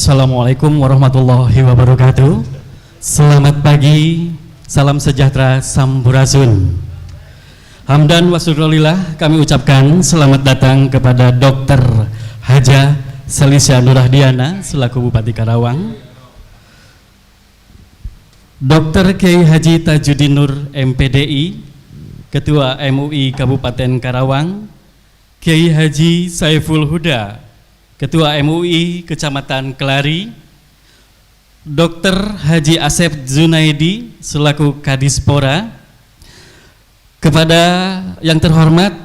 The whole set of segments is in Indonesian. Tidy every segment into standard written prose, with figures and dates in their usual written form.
Assalamualaikum warahmatullahi wabarakatuh. Selamat pagi, salam sejahtera, sampurasun. Hamdan wa syukurillah, kami ucapkan selamat datang kepada Dr. Haja Selisya Nurahdiana selaku Bupati Karawang, Dr. Kiai Haji Tajuddin Nur MPDI, Ketua MUI Kabupaten Karawang, Kiai Haji Saiful Huda, Ketua MUI Kecamatan Kelari, Dr. Haji Asep Zunaidi selaku Kadispora, kepada yang terhormat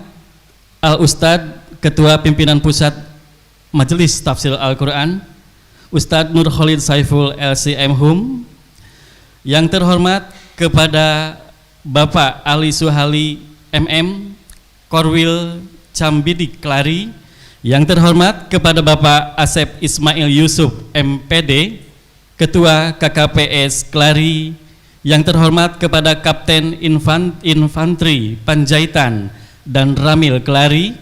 Al-Ustadz Ketua Pimpinan Pusat Majelis Tafsir Al-Quran Ustadz Nur Khalid Saiful LCM Hum, yang terhormat kepada Bapak Ali Suhali MM Korwil Cambidik Kelari, yang terhormat kepada Bapak Asep Ismail Yusuf MPD Ketua KKPS Kelari, yang terhormat kepada Kapten Infanteri Panjaitan dan Ramil Kelari,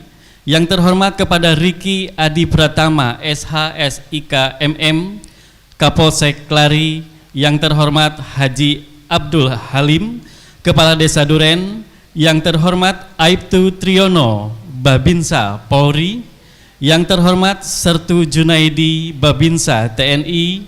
yang terhormat kepada Riki Adi Pratama SHSIK MM Kapolsek Kelari, yang terhormat Haji Abdul Halim Kepala Desa Duren, yang terhormat Aibtu Triyono Babinsa Polri, yang terhormat Sertu Junaidi Babinsa TNI,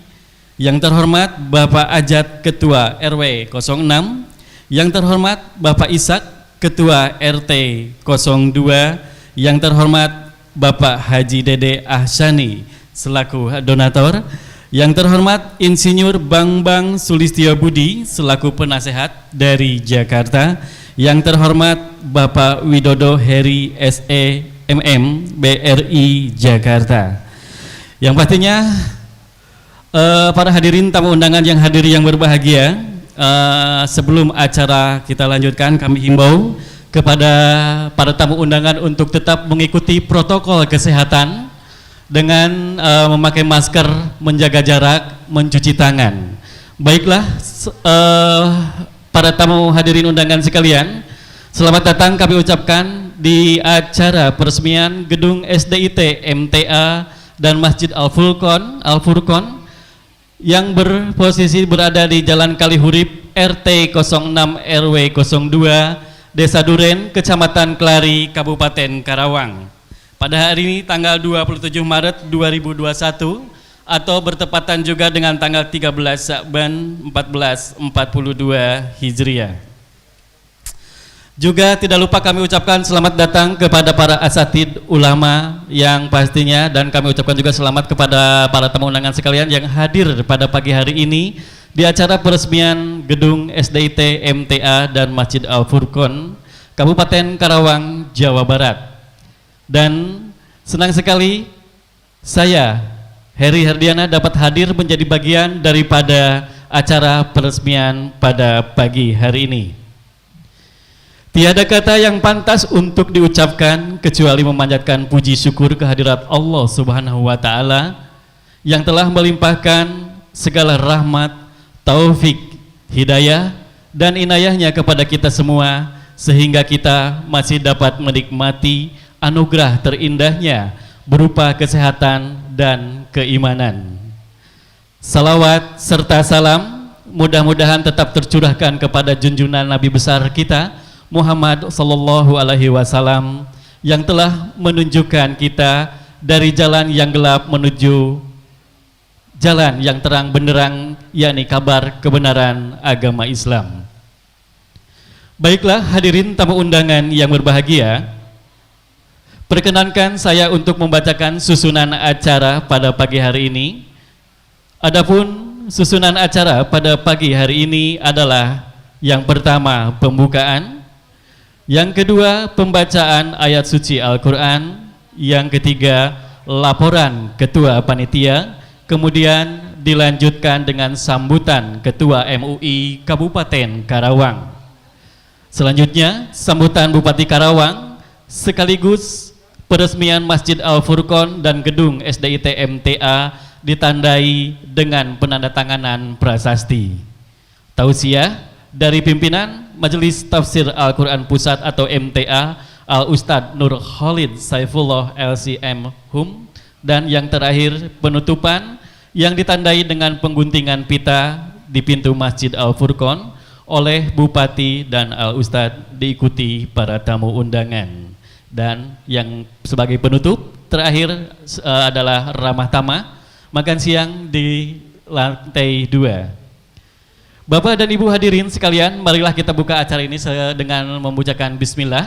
yang terhormat Bapak Ajat Ketua RW 06, yang terhormat Bapak Ishak Ketua RT 02, yang terhormat Bapak Haji Dede Ahsani selaku donatur, yang terhormat Insinyur Bambang Sulistyo Budi selaku penasehat dari Jakarta, yang terhormat Bapak Widodo Heri SE MM BRI Jakarta. Yang pastinya para hadirin tamu undangan yang hadir yang berbahagia, sebelum acara kita lanjutkan, kami himbau kepada para tamu undangan untuk tetap mengikuti protokol kesehatan dengan memakai masker, menjaga jarak, mencuci tangan. Baiklah, para tamu hadirin undangan sekalian, selamat datang kami ucapkan di acara peresmian Gedung SDIT MTA dan Masjid Al-Furqon yang berposisi berada di Jalan Kalihurip RT 06 RW 02 Desa Duren, Kecamatan Kelari, Kabupaten Karawang. Pada hari ini tanggal 27 Maret 2021 atau bertepatan juga dengan tanggal 13 Sya'ban 1442 Hijriah. Juga tidak lupa kami ucapkan selamat datang kepada para asatid ulama yang pastinya, dan kami ucapkan juga selamat kepada para tamu undangan sekalian yang hadir pada pagi hari ini di acara peresmian Gedung SDIT MTA dan Masjid Al-Furqon Kabupaten Karawang, Jawa Barat. Dan senang sekali saya Heri Herdiana dapat hadir menjadi bagian daripada acara peresmian pada pagi hari ini. Tiada kata yang pantas untuk diucapkan kecuali memanjatkan puji syukur kehadirat Allah Subhanahu wa Ta'ala yang telah melimpahkan segala rahmat, taufik, hidayah, dan inayahnya kepada kita semua, sehingga kita masih dapat menikmati anugerah terindahnya berupa kesehatan dan keimanan. Salawat serta salam mudah-mudahan tetap tercurahkan kepada junjungan Nabi besar kita Muhammad sallallahu alaihi wasallam yang telah menunjukkan kita dari jalan yang gelap menuju jalan yang terang benderang, yakni kabar kebenaran agama Islam. Baiklah hadirin tamu undangan yang berbahagia, perkenankan saya untuk membacakan susunan acara pada pagi hari ini. Adapun susunan acara pada pagi hari ini adalah yang pertama pembukaan, yang kedua pembacaan ayat suci Al-Quran, yang ketiga laporan ketua panitia, kemudian dilanjutkan dengan sambutan ketua MUI Kabupaten Karawang. Selanjutnya sambutan Bupati Karawang sekaligus peresmian Masjid Al-Furqon dan Gedung SDIT MTA ditandai dengan penandatanganan prasasti. Tausiah dari pimpinan Majelis Tafsir Al-Quran Pusat atau MTA Al-Ustadz Nur Khalid Saifullah LCM Hum, dan yang terakhir penutupan yang ditandai dengan pengguntingan pita di pintu Masjid Al-Furqon oleh Bupati dan Al-Ustadz diikuti para tamu undangan. Dan yang sebagai penutup terakhir adalah ramah tamah makan siang di lantai 2. Bapak dan Ibu hadirin sekalian, marilah kita buka acara ini dengan membacakan bismillah.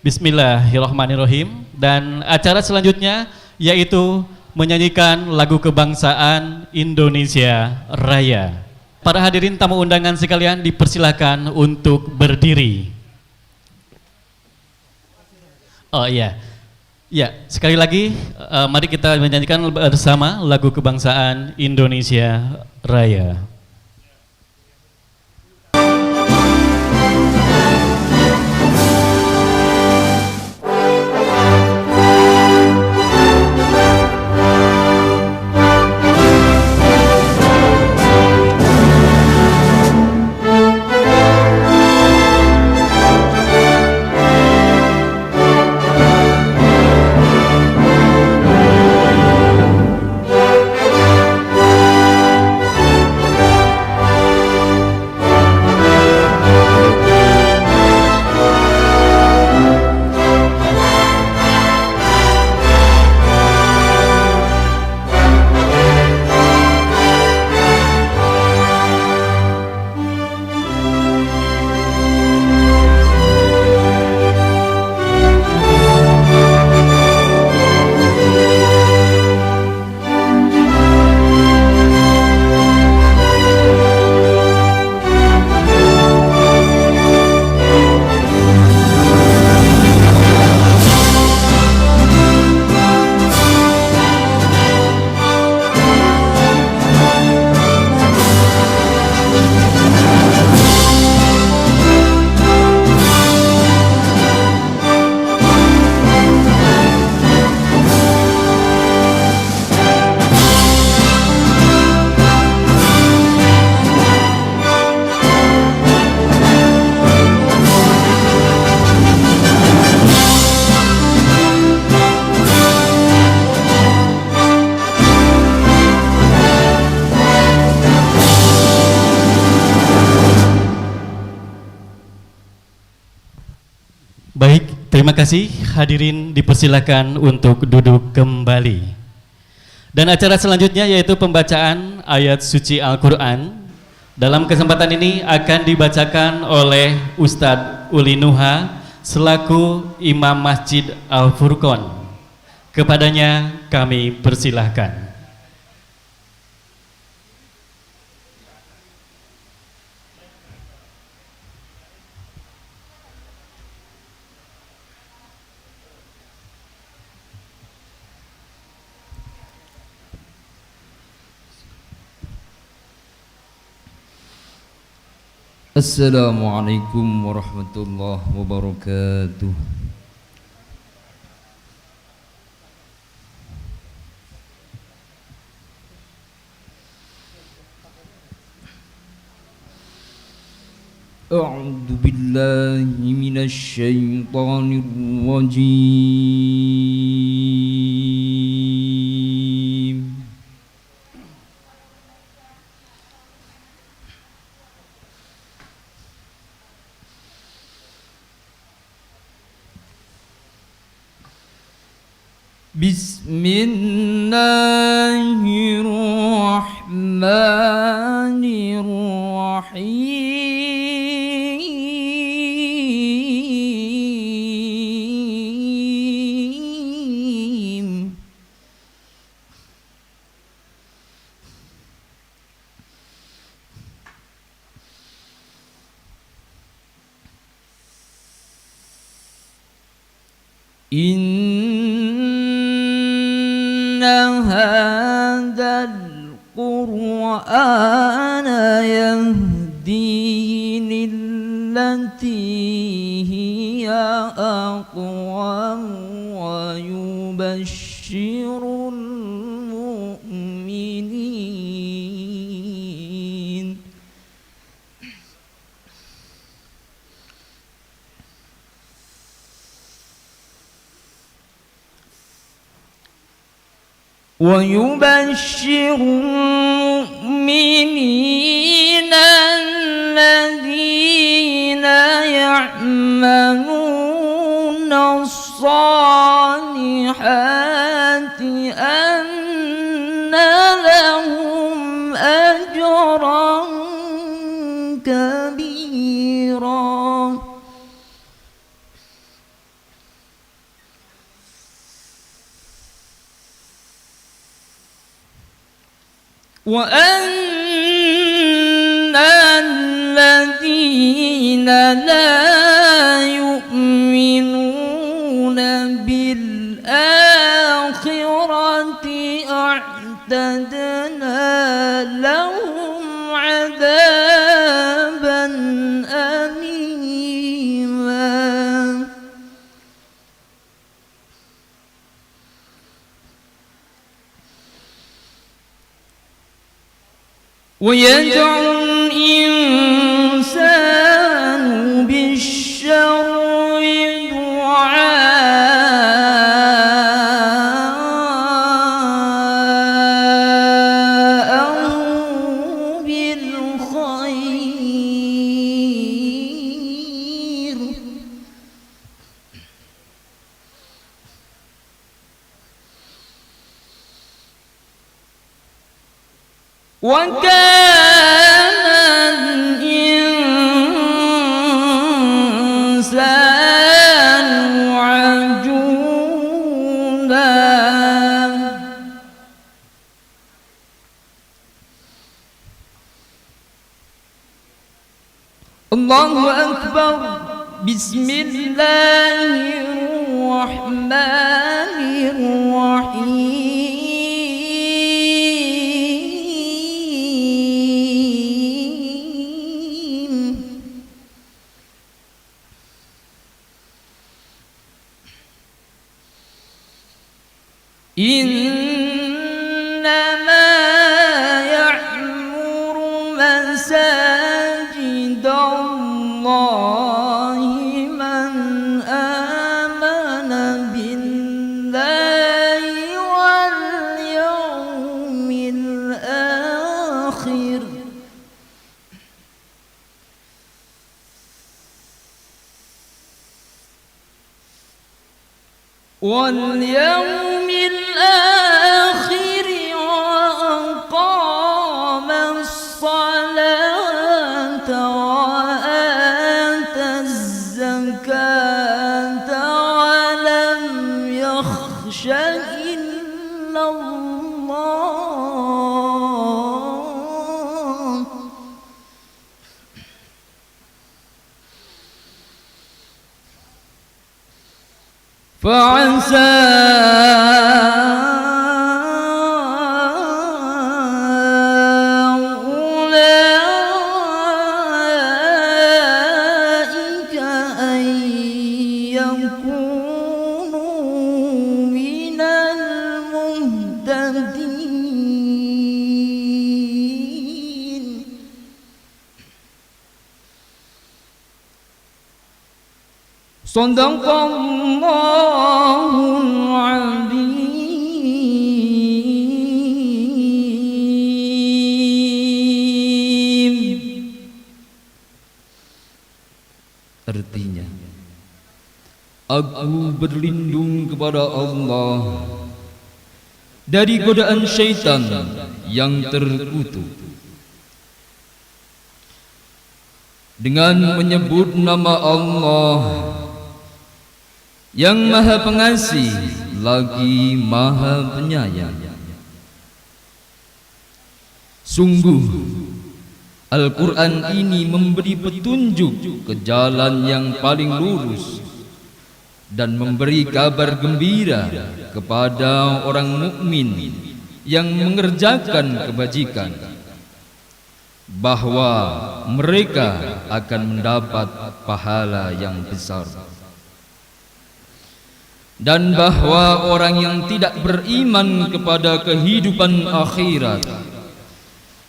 Bismillahirrahmanirrahim. Dan acara selanjutnya yaitu menyanyikan lagu kebangsaan Indonesia Raya. Para hadirin tamu undangan sekalian dipersilakan untuk berdiri. Oh iya, ya sekali lagi mari kita menyanyikan bersama lagu kebangsaan Indonesia Raya. Baik, terima kasih. Hadirin dipersilakan untuk duduk kembali. Dan acara selanjutnya yaitu pembacaan ayat suci Al-Quran. Dalam kesempatan ini akan dibacakan oleh Ustadz Uli Nuha selaku Imam Masjid Al-Furqon. Kepadanya kami persilahkan. Assalamualaikum warahmatullahi wabarakatuh. A'udzu billahi minasy syaithanir rajim. Bismillahirrahmanirrahim. Inna hadzal Qur'ana yahdi lillati hiya aqwam wa yubashshirul mu'minin. ويبشر المؤمنين الذين يعملون الصالحات أن لهم أجرا كبيرا. وأن الذين لا يؤمنون بالآخرة أعتدنا لهم عذابا أليما. ويدعو الإنسان بالشر دعاءه بالخير. وكان الإنسان عجولا. الله أكبر. بسم الله الرحمن الرحيم. إنما يعمر مساجد الله من آمن بالله واليوم الآخر وأقام الصلاة وآتى الزكاة ولم يخش إلا الله فعسى أولئك أن يكونوا من المهتدين. صدق الله العظيم. Artinya, aku berlindung kepada Allah dari godaan syaitan yang terkutuk. Dengan menyebut nama Allah yang Maha Pengasih lagi Maha Penyayang. Sungguh Al-Quran ini memberi petunjuk ke jalan yang paling lurus dan memberi kabar gembira kepada orang mukmin yang mengerjakan kebajikan bahwa mereka akan mendapat pahala yang besar, dan bahwa orang yang tidak beriman kepada kehidupan akhirat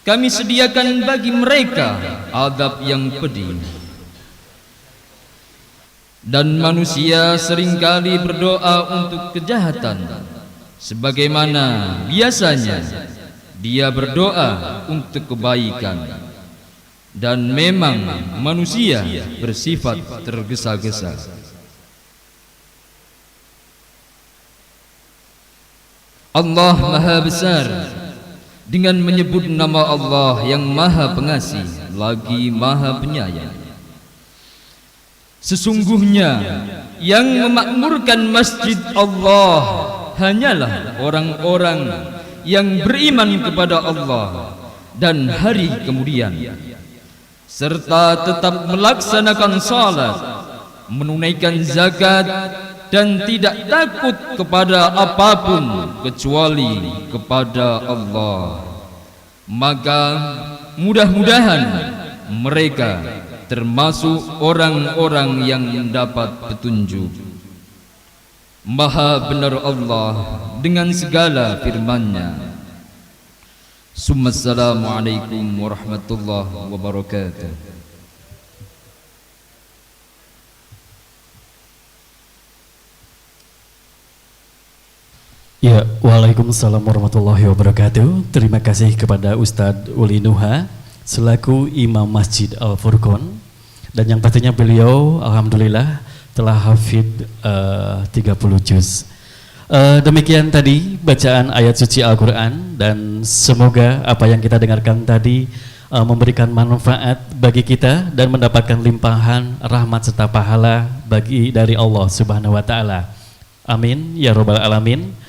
kami sediakan bagi mereka azab yang pedih. Dan manusia seringkali berdoa untuk kejahatan, sebagaimana biasanya dia berdoa untuk kebaikan, dan memang manusia bersifat tergesa-gesa. Allah Maha Besar dengan menyebut nama Allah yang Maha Pengasih lagi Maha Penyayang. Sesungguhnya yang memakmurkan masjid Allah hanyalah orang-orang yang beriman kepada Allah dan hari kemudian, serta tetap melaksanakan salat, menunaikan zakat, dan tidak takut kepada apapun kecuali kepada Allah. Maka mudah-mudahan mereka termasuk orang-orang yang mendapat petunjuk. Maha benar Allah dengan segala firman-Nya. Assalamualaikum warahmatullahi wabarakatuh. Ya, waalaikumsalam warahmatullahi wabarakatuh. Terima kasih kepada Ustadz Uli Nuha selaku Imam Masjid Al-Furqon, dan yang pastinya beliau alhamdulillah telah hafid 30 juz. Demikian tadi bacaan ayat suci Al-Quran, dan semoga apa yang kita dengarkan tadi memberikan manfaat bagi kita dan mendapatkan limpahan rahmat serta pahala dari Allah Subhanahu wa Ta'ala. Amin ya Rabbal Alamin.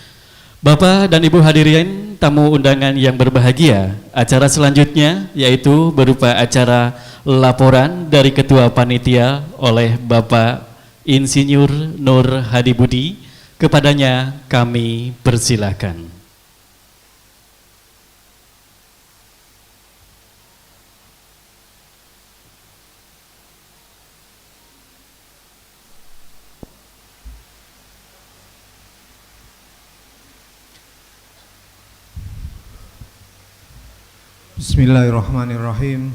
Bapak dan Ibu hadirin tamu undangan yang berbahagia, acara selanjutnya yaitu berupa acara laporan dari Ketua Panitia oleh Bapak Insinyur Nur Hadi Budi. Kepadanya kami persilakan. Bismillahirrahmanirrahim.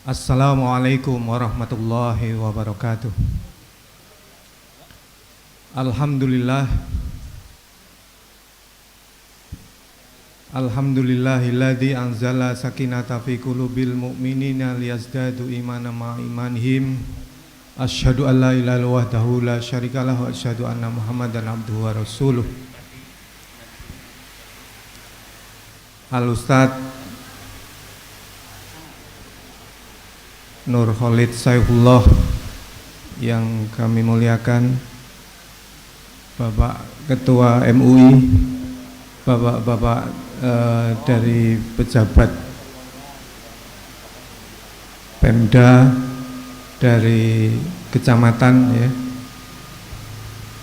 Assalamualaikum warahmatullahi wabarakatuh. Alhamdulillah. Alhamdulillahilladzi anzala sakinata fi qulubil mu'minina liyazdadu imanan ma imanihim. Asyhadu an la ilaha illallah wahdahu la syarikalah wa asyhadu anna Muhammadan abduhu wa rasuluh. Al-Ustaz Nur Khalid Saifullah yang kami muliakan, Bapak Ketua MUI, Bapak-bapak dari pejabat Pemda dari kecamatan, ya,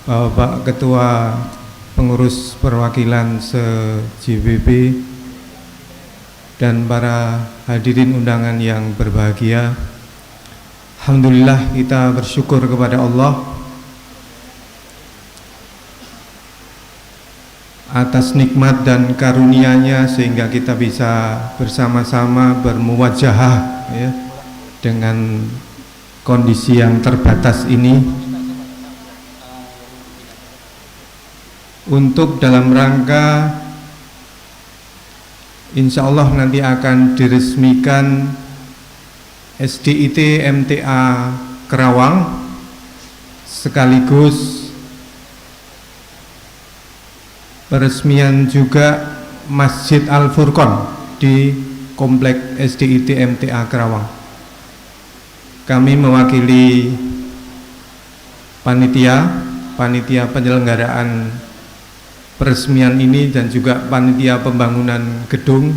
Bapak Ketua pengurus perwakilan se-JBB, dan para hadirin undangan yang berbahagia. Alhamdulillah kita bersyukur kepada Allah atas nikmat dan karunia-Nya sehingga kita bisa bersama-sama bermuwajahah, ya, dengan kondisi yang terbatas ini untuk dalam rangka insya Allah nanti akan diresmikan SDIT MTA Kerawang sekaligus peresmian juga Masjid Al-Furqon di Komplek SDIT MTA Kerawang. Kami mewakili panitia penyelenggaraan peresmian ini dan juga panitia pembangunan gedung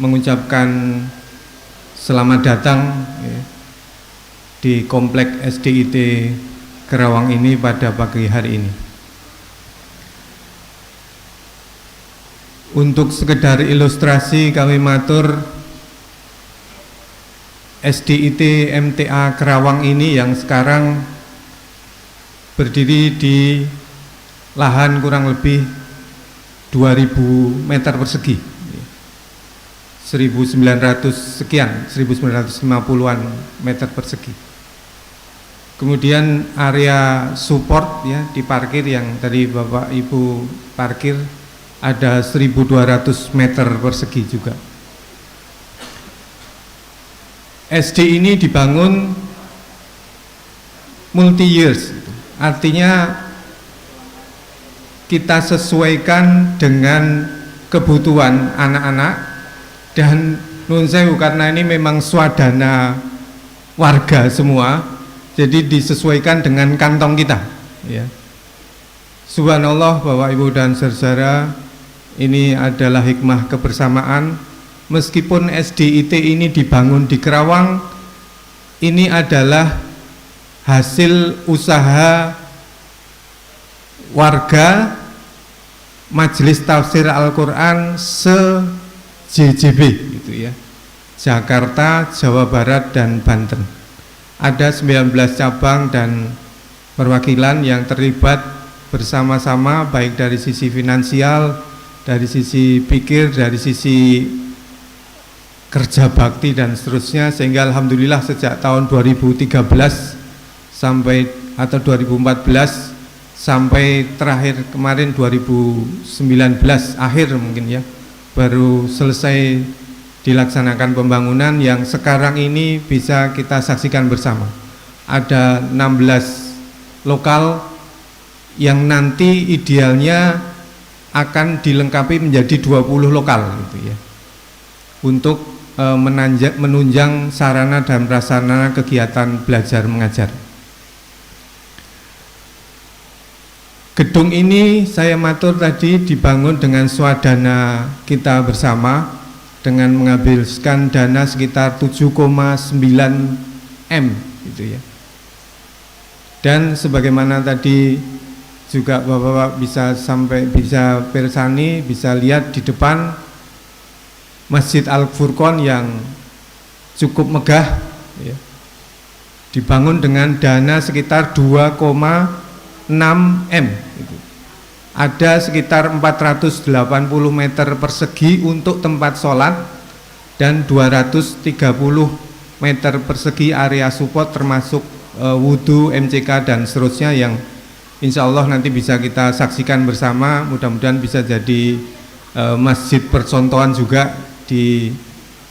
mengucapkan selamat datang, ya, di Komplek SDIT Kerawang ini pada pagi hari ini. Untuk sekedar ilustrasi kami matur, SDIT MTA Kerawang ini yang sekarang berdiri di lahan kurang lebih 2000 meter persegi, 1900 sekian, 1950-an meter persegi. Kemudian area support ya di parkir yang tadi Bapak Ibu parkir ada 1.200 meter persegi juga. SD ini dibangun multi years, artinya kita sesuaikan dengan kebutuhan anak-anak dan nun sewu karena ini memang swadana warga semua, jadi disesuaikan dengan kantong kita ya. Subhanallah Bapak Ibu dan saudara, ini adalah hikmah kebersamaan. Meskipun SDIT ini dibangun di Kerawang, ini adalah hasil usaha warga Majelis Tafsir Al-Quran se-JJB gitu ya, Jakarta, Jawa Barat dan Banten. Ada 19 cabang dan perwakilan yang terlibat bersama-sama, baik dari sisi finansial, dari sisi pikir, dari sisi kerja bakti dan seterusnya, sehingga alhamdulillah sejak tahun 2013 sampai atau 2014 sampai terakhir kemarin 2019 akhir mungkin ya, baru selesai dilaksanakan pembangunan yang sekarang ini bisa kita saksikan bersama. Ada 16 lokal yang nanti idealnya akan dilengkapi menjadi 20 lokal gitu ya, untuk menunjang sarana dan prasarana kegiatan belajar mengajar. Gedung ini saya matur tadi dibangun dengan swadana kita bersama dengan menghabiskan dana sekitar 7,9 M gitu ya. Dan sebagaimana tadi juga Bapak-bapak bisa persani, bisa lihat di depan Masjid Al-Furqon yang cukup megah ya, dibangun dengan dana sekitar 2,6 M gitu. Ada sekitar 480 meter persegi untuk tempat sholat dan 230 meter persegi area support termasuk wudhu, MCK dan seterusnya yang insya Allah nanti bisa kita saksikan bersama. Mudah-mudahan bisa jadi masjid percontohan juga di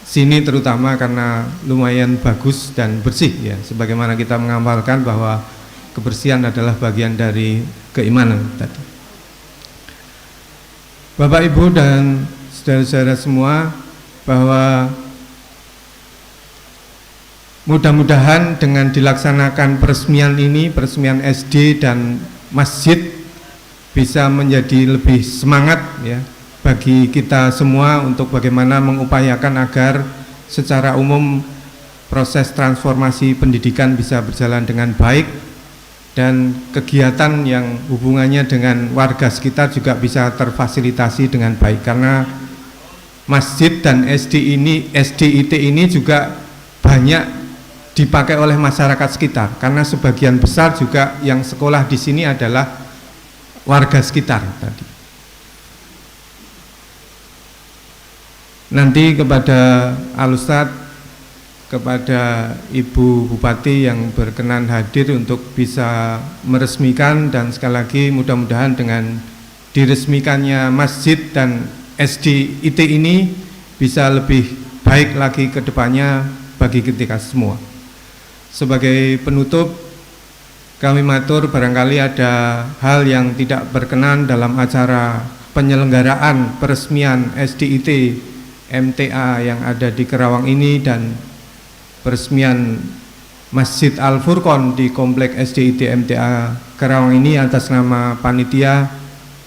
sini, terutama karena lumayan bagus dan bersih ya, sebagaimana kita mengamalkan bahwa kebersihan adalah bagian dari keimanan tadi. Bapak Ibu dan saudara-saudara semua, bahwa mudah-mudahan dengan dilaksanakan peresmian ini, peresmian SD dan masjid, bisa menjadi lebih semangat ya bagi kita semua untuk bagaimana mengupayakan agar secara umum proses transformasi pendidikan bisa berjalan dengan baik dan kegiatan yang hubungannya dengan warga sekitar juga bisa terfasilitasi dengan baik, karena masjid dan SDIT ini juga banyak dipakai oleh masyarakat sekitar, karena sebagian besar juga yang sekolah di sini adalah warga sekitar tadi. Nanti kepada Al-Ustadz, kepada Ibu Bupati yang berkenan hadir untuk bisa meresmikan, dan sekali lagi mudah-mudahan dengan diresmikannya masjid dan SDIT ini bisa lebih baik lagi ke depannya bagi kita semua. Sebagai penutup, kami matur barangkali ada hal yang tidak berkenan dalam acara penyelenggaraan peresmian SDIT MTA yang ada di Kerawang ini dan peresmian Masjid Al-Furqon di Komplek SDIT MTA Kerawang ini atas nama panitia,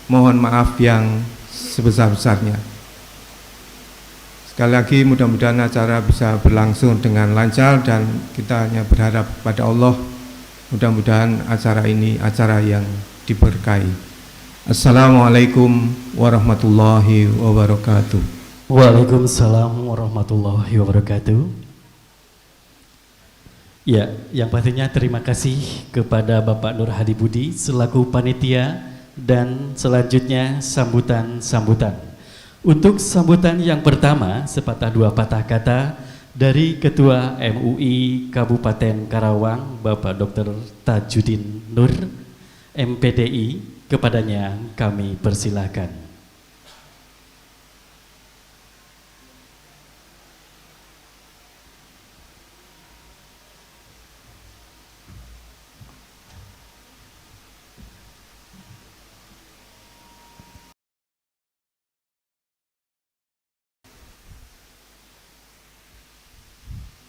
mohon maaf yang sebesar-besarnya. Sekali lagi mudah-mudahan acara bisa berlangsung dengan lancar dan kita hanya berharap pada Allah mudah-mudahan acara ini acara yang diberkahi. Assalamualaikum warahmatullahi wabarakatuh. Waalaikumsalam warahmatullahi wabarakatuh. Ya, yang pastinya terima kasih kepada Bapak Nur Hadi Budi selaku panitia, dan selanjutnya sambutan-sambutan. Untuk sambutan yang pertama, sepatah dua patah kata dari Ketua MUI Kabupaten Karawang, Bapak Dr. Tajudin Nur, MPDI, kepadanya kami persilahkan.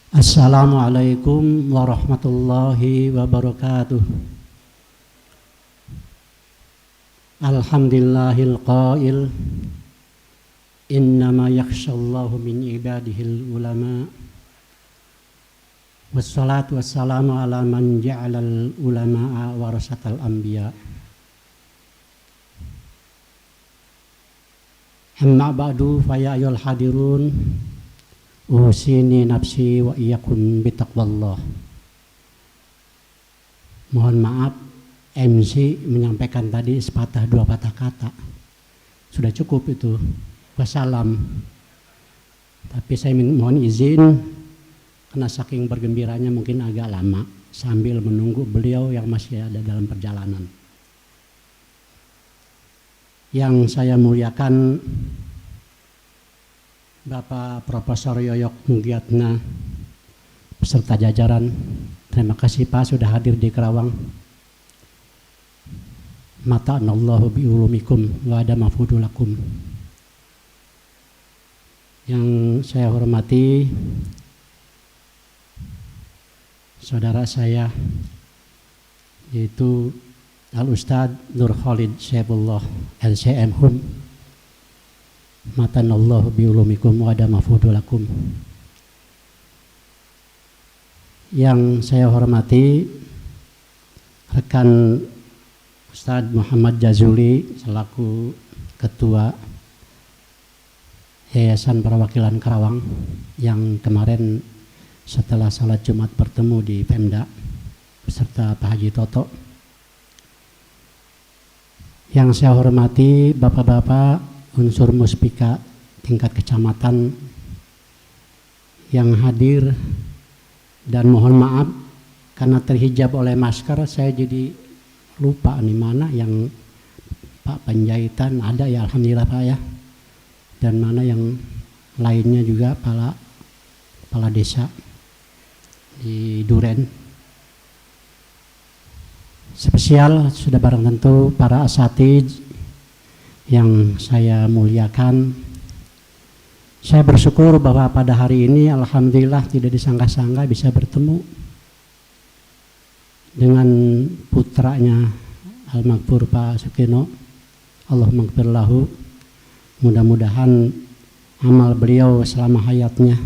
Assalamualaikum warahmatullahi wabarakatuh. Alhamdulillahil qail innama yakhshallahu min ibadihil ulama. Wassalatu wassalamu ala man ja'alal ulama'a warasatal anbiya. Amma ba'du fa ya ayyuhal hadirun usini nafsi wa iyyakum bitaqwallah. Mohon maaf MC menyampaikan tadi sepatah dua patah kata. Sudah cukup itu. Wassalam. Tapi saya mohon izin karena saking bergembiranya mungkin agak lama sambil menunggu beliau yang masih ada dalam perjalanan. Yang saya muliakan Bapak Profesor Yoyok Mugiatna beserta jajaran, terima kasih Pak sudah hadir di Karawang. Mata'anallahu bi'ulumikum wa adamafudulakum. Yang saya hormati saudara saya yaitu Al-Ustadz Nur Khalid Syaibullah LCM Hum. Matanallahu biulumikum wa adamafudulakum. Yang saya hormati rekan Ustadz Muhammad Jazuli selaku Ketua Yayasan Perwakilan Karawang yang kemarin setelah salat Jumat bertemu di Pemda beserta Pak Haji Toto. Yang saya hormati bapak-bapak unsur muspika tingkat kecamatan yang hadir, dan mohon maaf karena terhijab oleh masker saya jadi lupa nih mana yang Pak Penjahitan ada ya, alhamdulillah Pak ya, dan mana yang lainnya juga kepala desa di Duren. Spesial sudah barang tentu para asatidz yang saya muliakan. Saya bersyukur bahwa pada hari ini alhamdulillah tidak disangka-sangka bisa bertemu dengan putranya Al-Maghfur Pak Sukino. Allah maghfirlahu. Mudah-mudahan amal beliau selama hayatnya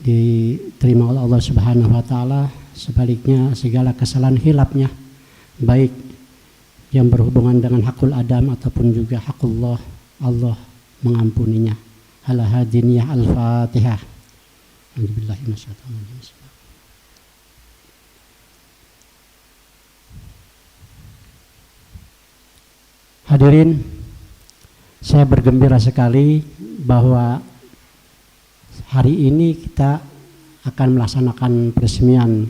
diterima oleh Allah Subhanahu wa taala, sebaliknya segala kesalahan hilapnya baik yang berhubungan dengan hakul adam ataupun juga hakullah, Allah mengampuninya. Ala hadiniyah al-Fatihah. Alhamdulillah. Hadirin, saya bergembira sekali bahwa hari ini kita akan melaksanakan peresmian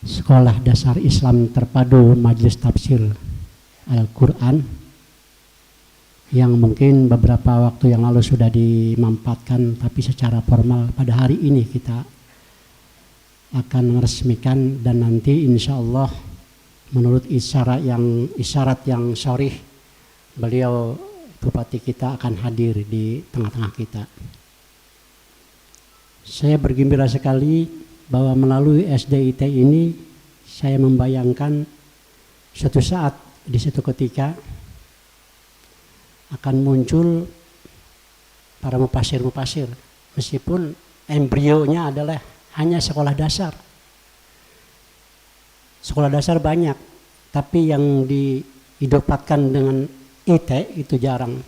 Sekolah Dasar Islam Terpadu Majelis Tafsir Al-Quran yang mungkin beberapa waktu yang lalu sudah dimampatkan, tapi secara formal pada hari ini kita akan meresmikan, dan nanti insya Allah menurut isyarat yang sharih beliau Bupati kita akan hadir di tengah-tengah kita. Saya bergembira sekali bahwa melalui SDIT ini saya membayangkan suatu saat di suatu ketika akan muncul para mufasir meskipun embrionya adalah hanya sekolah dasar. Sekolah dasar banyak, tapi yang diidopatkan dengan IT itu jarang.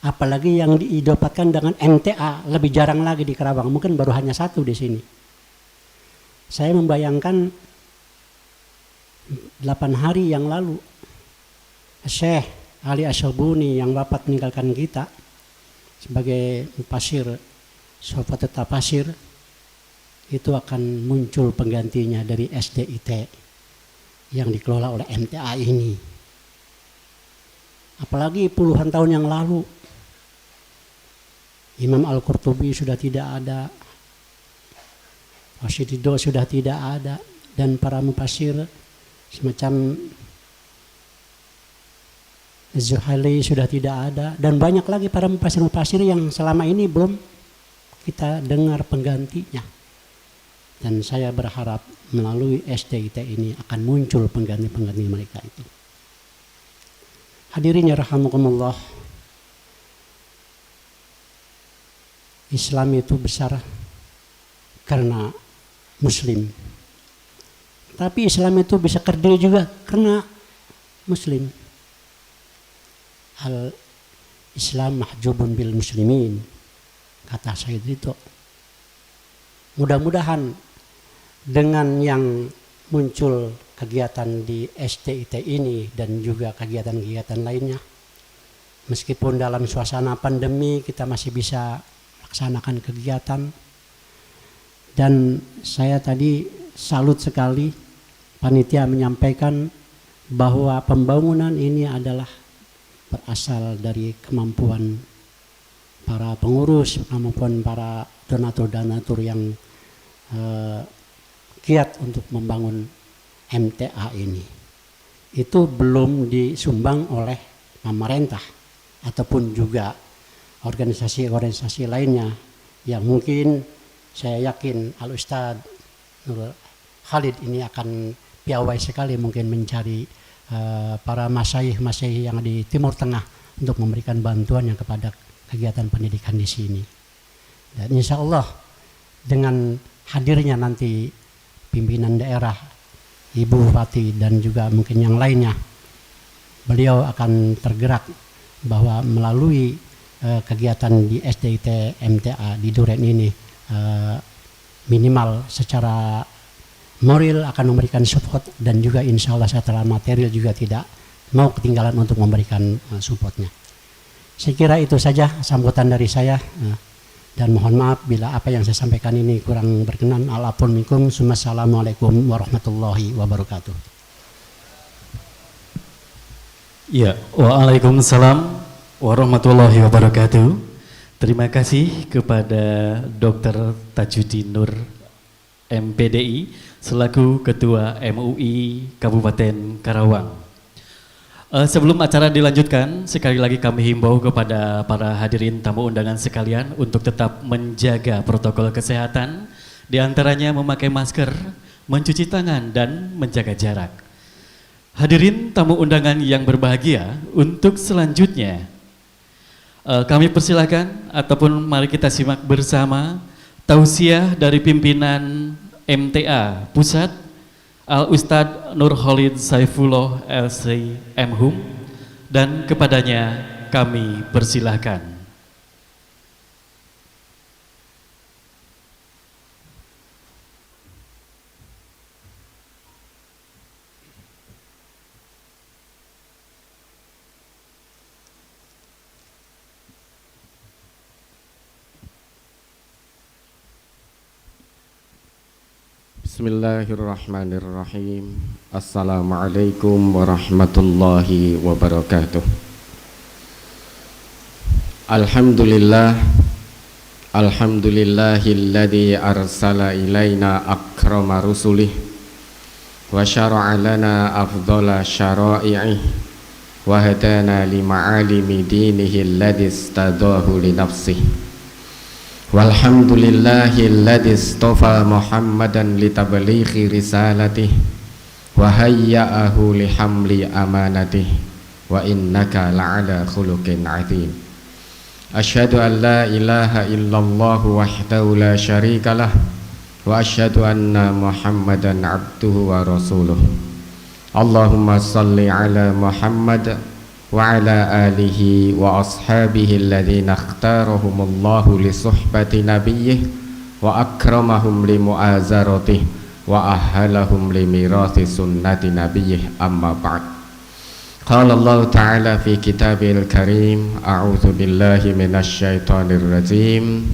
Apalagi yang diidopatkan dengan MTA lebih jarang lagi di Karawang, mungkin baru hanya satu di sini. Saya membayangkan 8 hari yang lalu Syekh Ali Asyabuni yang wafat meninggalkan kita sebagai mufasir Sofa Tafsir itu akan muncul penggantinya dari SDIT yang dikelola oleh MTA ini. Apalagi puluhan tahun yang lalu Imam Al-Qurtubi sudah tidak ada, Washidido sudah tidak ada, dan para mufasir semacam Zuhaili sudah tidak ada, dan banyak lagi para mufasir-mufasir yang selama ini belum kita dengar penggantinya. Dan saya berharap melalui SDIT ini akan muncul pengganti-pengganti mereka itu. Hadirin ya rahimakumullah, Islam itu besar karena Muslim. Tapi Islam itu bisa kerdil juga karena Muslim. Al-Islam mahjubun bil muslimin, kata Sayyid Ridho. Mudah-mudahan dengan yang muncul kegiatan di SDIT ini dan juga kegiatan-kegiatan lainnya, meskipun dalam suasana pandemi kita masih bisa laksanakan kegiatan. Dan saya tadi salut sekali panitia menyampaikan bahwa pembangunan ini adalah berasal dari kemampuan para pengurus, kemampuan para donatur-donatur yang giat untuk membangun MTA ini. Itu belum disumbang oleh pemerintah ataupun juga organisasi-organisasi lainnya yang mungkin saya yakin Al-Ustadz Nur Khalid ini akan piawai sekali mungkin mencari para masyayikh yang di Timur Tengah untuk memberikan bantuan yang kepada kegiatan pendidikan di sini. Dan insya Allah dengan hadirnya nanti pimpinan daerah, Ibu Bupati dan juga mungkin yang lainnya, beliau akan tergerak bahwa melalui kegiatan di SDIT MTA di Duren ini minimal secara moral akan memberikan support, dan juga insya Allah secara material juga tidak mau ketinggalan untuk memberikan supportnya. Saya kira itu saja sambutan dari saya, dan mohon maaf bila apa yang saya sampaikan ini kurang berkenan. Al-afun minkum. Assalamualaikum warahmatullahi wabarakatuh. Ya, waalaikumsalam warahmatullahi wabarakatuh. Terima kasih kepada Dr. Tajuddin Nur MPDI selaku Ketua MUI Kabupaten Karawang. Sebelum acara dilanjutkan, sekali lagi kami himbau kepada para hadirin tamu undangan sekalian untuk tetap menjaga protokol kesehatan, diantaranya memakai masker, mencuci tangan, dan menjaga jarak. Hadirin tamu undangan yang berbahagia, untuk selanjutnya kami persilakan ataupun mari kita simak bersama tausiah dari pimpinan MTA Pusat, Al-Ustadz Nur Khalid Saifullah LC MHum, dan kepadanya kami persilahkan. Bismillahirrahmanirrahim. Assalamualaikum warahmatullahi wabarakatuh. Alhamdulillah, alhamdulillahilladzi arsala ilaina akrama rusulih wa syara'a lana afdhala syara'i'ih wa hadana li ma'alimi dinihi alladzi istadahu li nafsihi. Walhamdulillahilladzi istafa Muhammadan litablighi risalatihi wa hayya'ahu lihamli amanatihi wa innaka la'ala khuluqin 'adzim. Asyhadu an la ilaha illallah wahdahu la syarikalah wa asyhadu anna Muhammadan 'abduhu wa rasuluh. Allahumma shalli ala Muhammad wa ala alihi wa ashabihi alladhina ikhtarahumullahu li suhbati nabiyyih wa akramahum li mu'azaratih wa ahhalahum li mirathi sunnati nabiyyih, amma ba'd. Qala Allah ta'ala fi kitabil karim, a'udzu billahi minasy syaithanir rajim.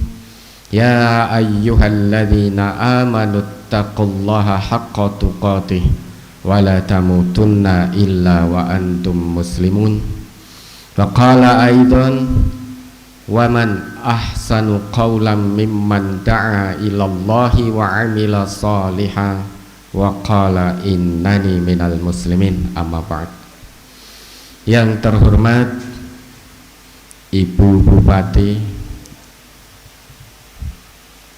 Ya ayyuhalladzina amanu taqullaha haqqa tuqatih wa la tamutunna illa wa antum muslimun. Wa qala aidan wa man ahsanu qawlan mimman da'a ilallahi wa amila salihan wa qala innani minal muslimin. Amma ba'd. Yang terhormat Ibu Bupati,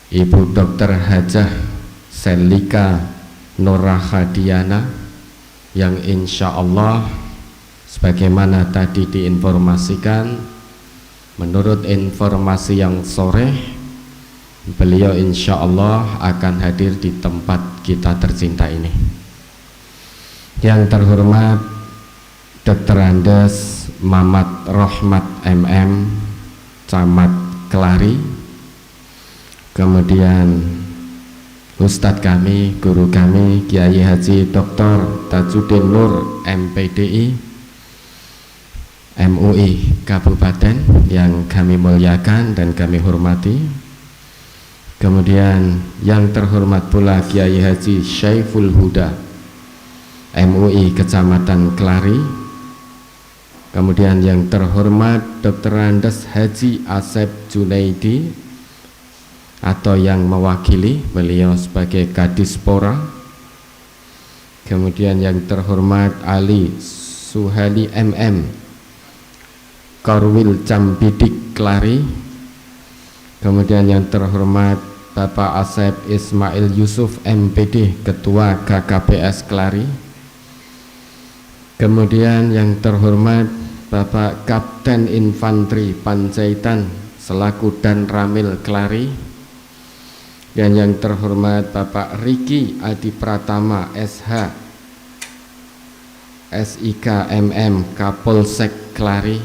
Ibu Dr. Hajah Selika Nurahadiana, yang insya Allah sebagaimana tadi diinformasikan, menurut informasi yang sore, beliau insya Allah akan hadir di tempat kita tercinta ini. Yang terhormat Dr. Andes Mamat Rohmat MM, Camat Kelari, kemudian Ustadz kami, guru kami Kiai Haji Dr. Tajuddin Nur MPDI MUI Kabupaten yang kami muliakan dan kami hormati. Kemudian yang terhormat pula Kiai Haji Syaiful Huda MUI Kecamatan Kelari. Kemudian yang terhormat Dr. Andes Haji Asep Junaidi, atau yang mewakili beliau sebagai Kadispora. Kemudian yang terhormat Ali Suhali MM Korwil Cambidik Kelari. Kemudian yang terhormat Bapak Asep Ismail Yusuf MPD Ketua KKPS Kelari. Kemudian yang terhormat Bapak Kapten Infanteri Panjaitan selaku Dan Ramil Kelari. Dan yang terhormat Bapak Riki Adi Pratama SH SIK MM Kapolsek Kelari.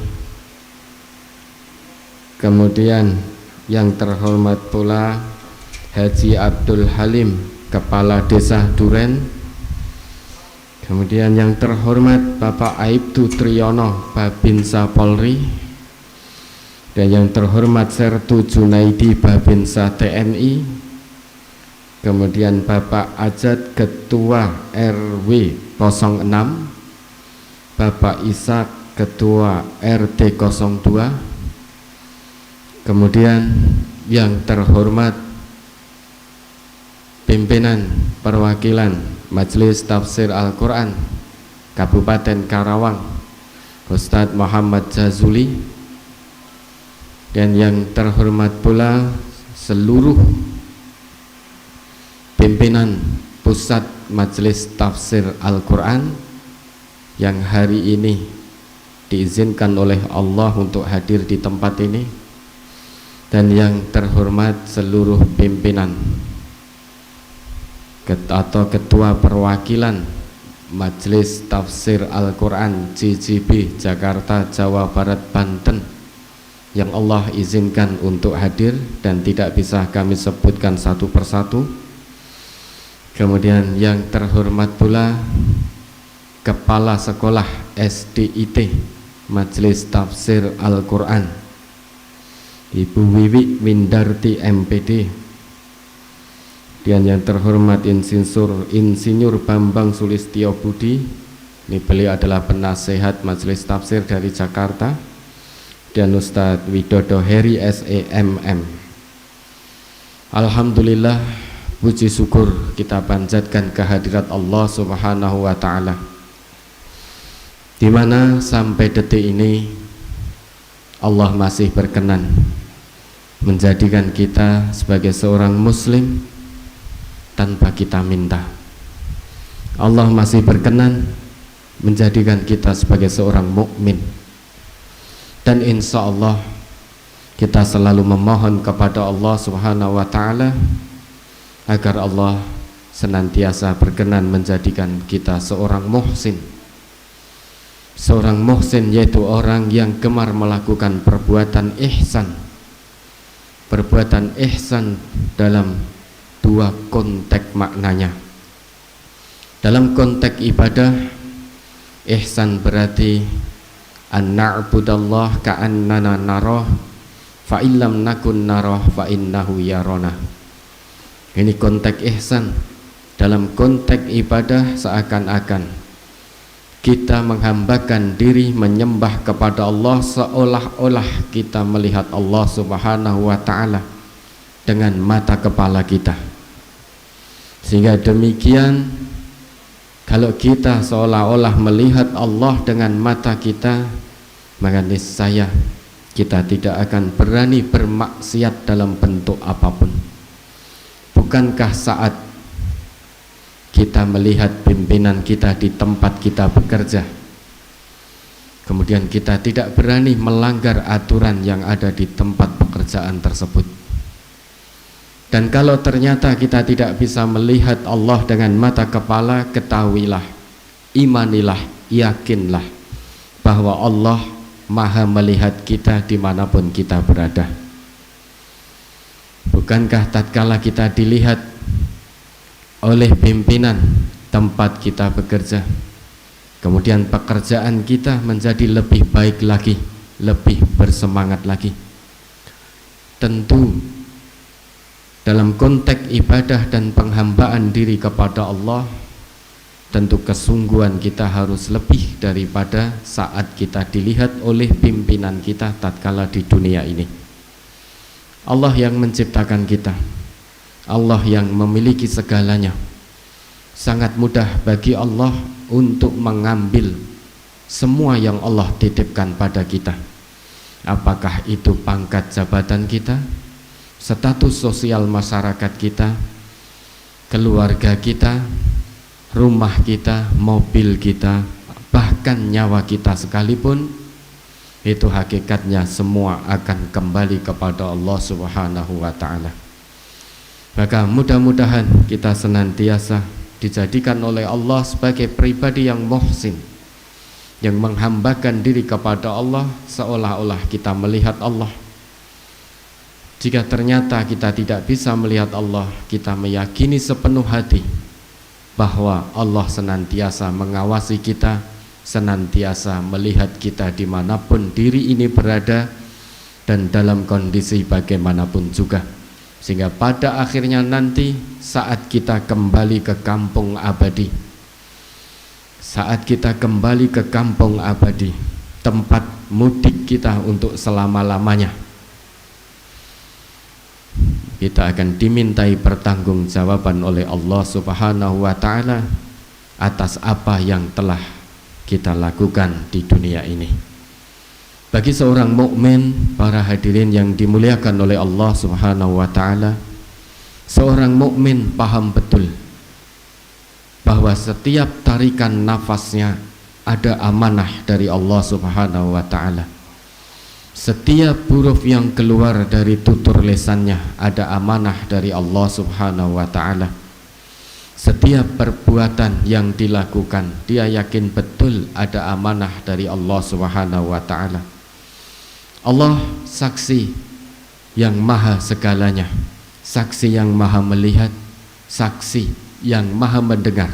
Kemudian yang terhormat pula Haji Abdul Halim Kepala Desa Duren. Kemudian yang terhormat Bapak Aibtu Triyono Babinsa Polri. Dan yang terhormat Sertu Junaidi Babinsa TNI. Kemudian Bapak Ajat Ketua RW 06, Bapak Ishak Ketua RT 02. Kemudian yang terhormat pimpinan perwakilan Majelis Tafsir Al-Quran Kabupaten Karawang, Ustadz Muhammad Jazuli. Dan yang terhormat pula seluruh pimpinan Pusat Majelis Tafsir Al-Quran yang hari ini diizinkan oleh Allah untuk hadir di tempat ini. Dan yang terhormat seluruh pimpinan atau ketua perwakilan Majelis Tafsir Al-Quran GGB Jakarta, Jawa Barat, Banten yang Allah izinkan untuk hadir dan tidak bisa kami sebutkan satu persatu. Kemudian yang terhormat pula Kepala Sekolah SDIT Majelis Tafsir Al-Quran Ibu Wiwi Windarti MPD. Dan yang terhormat Insinyur Bambang Sulistyo Budi, ini beliau adalah penasehat Majelis Tafsir dari Jakarta. Dan Ustadz Widodo Heri SEMM. Alhamdulillah, puji syukur kita panjatkan kehadirat Allah Subhanahu wa Ta'ala, di mana sampai detik ini Allah masih berkenan menjadikan kita sebagai seorang muslim tanpa kita minta. Allah masih berkenan menjadikan kita sebagai seorang mukmin. Dan insya Allah kita selalu memohon kepada Allah Subhanahu wa Ta'ala agar Allah senantiasa berkenan menjadikan kita seorang muhsin. Seorang muhsin yaitu orang yang gemar melakukan perbuatan ihsan. Perbuatan ihsan dalam dua konteks maknanya. Dalam konteks ibadah, ihsan berarti an na'budallah ka'annana narah fa illam nakun narah fa innahu yarona. Ini konteks ihsan. Dalam konteks ibadah seakan-akan kita menghambakan diri menyembah kepada Allah seolah-olah kita melihat Allah Subhanahu wa ta'ala dengan mata kepala kita. Sehingga demikian, kalau kita seolah-olah melihat Allah dengan mata kita, maka niscaya kita tidak akan berani bermaksiat dalam bentuk apapun. Bukankah saat kita melihat pimpinan kita di tempat kita bekerja, kemudian kita tidak berani melanggar aturan yang ada di tempat pekerjaan tersebut? Dan kalau ternyata kita tidak bisa melihat Allah dengan mata kepala, ketahuilah, imanilah, yakinlah bahwa Allah maha melihat kita dimanapun kita berada. Bukankah tatkala kita dilihat oleh pimpinan tempat kita bekerja, kemudian pekerjaan kita menjadi lebih baik lagi, lebih bersemangat lagi? Tentu dalam konteks ibadah dan penghambaan diri kepada Allah, tentu kesungguhan kita harus lebih daripada saat kita dilihat oleh pimpinan kita tatkala di dunia ini. Allah yang menciptakan kita, Allah yang memiliki segalanya. Sangat mudah bagi Allah untuk mengambil semua yang Allah titipkan pada kita. Apakah itu pangkat jabatan kita, status sosial masyarakat kita, keluarga kita, rumah kita, mobil kita, bahkan nyawa kita sekalipun, itu hakikatnya semua akan kembali kepada Allah Subhanahu wa ta'ala. Maka mudah-mudahan kita senantiasa dijadikan oleh Allah sebagai pribadi yang muhsin, yang menghambakan diri kepada Allah seolah-olah kita melihat Allah. Jika ternyata kita tidak bisa melihat Allah, kita meyakini sepenuh hati bahwa Allah senantiasa mengawasi kita, senantiasa melihat kita dimanapun diri ini berada dan dalam kondisi bagaimanapun juga. Sehingga pada akhirnya nanti saat kita kembali ke kampung abadi, saat kita kembali ke kampung abadi, tempat mudik kita untuk selama-lamanya, kita akan dimintai pertanggungjawaban oleh Allah Subhanahu wa ta'ala atas apa yang telah kita lakukan di dunia ini. Bagi seorang mukmin, para hadirin yang dimuliakan oleh Allah Subhanahu wa ta'ala, seorang mukmin paham betul bahwa setiap tarikan nafasnya ada amanah dari Allah Subhanahu wa ta'ala. Setiap huruf yang keluar dari tutur lisannya ada amanah dari Allah Subhanahu wa ta'ala. Setiap perbuatan yang dilakukan, dia yakin betul ada amanah dari Allah Subhanahu wa ta'ala. Allah saksi yang maha segalanya, saksi yang maha melihat, saksi yang maha mendengar,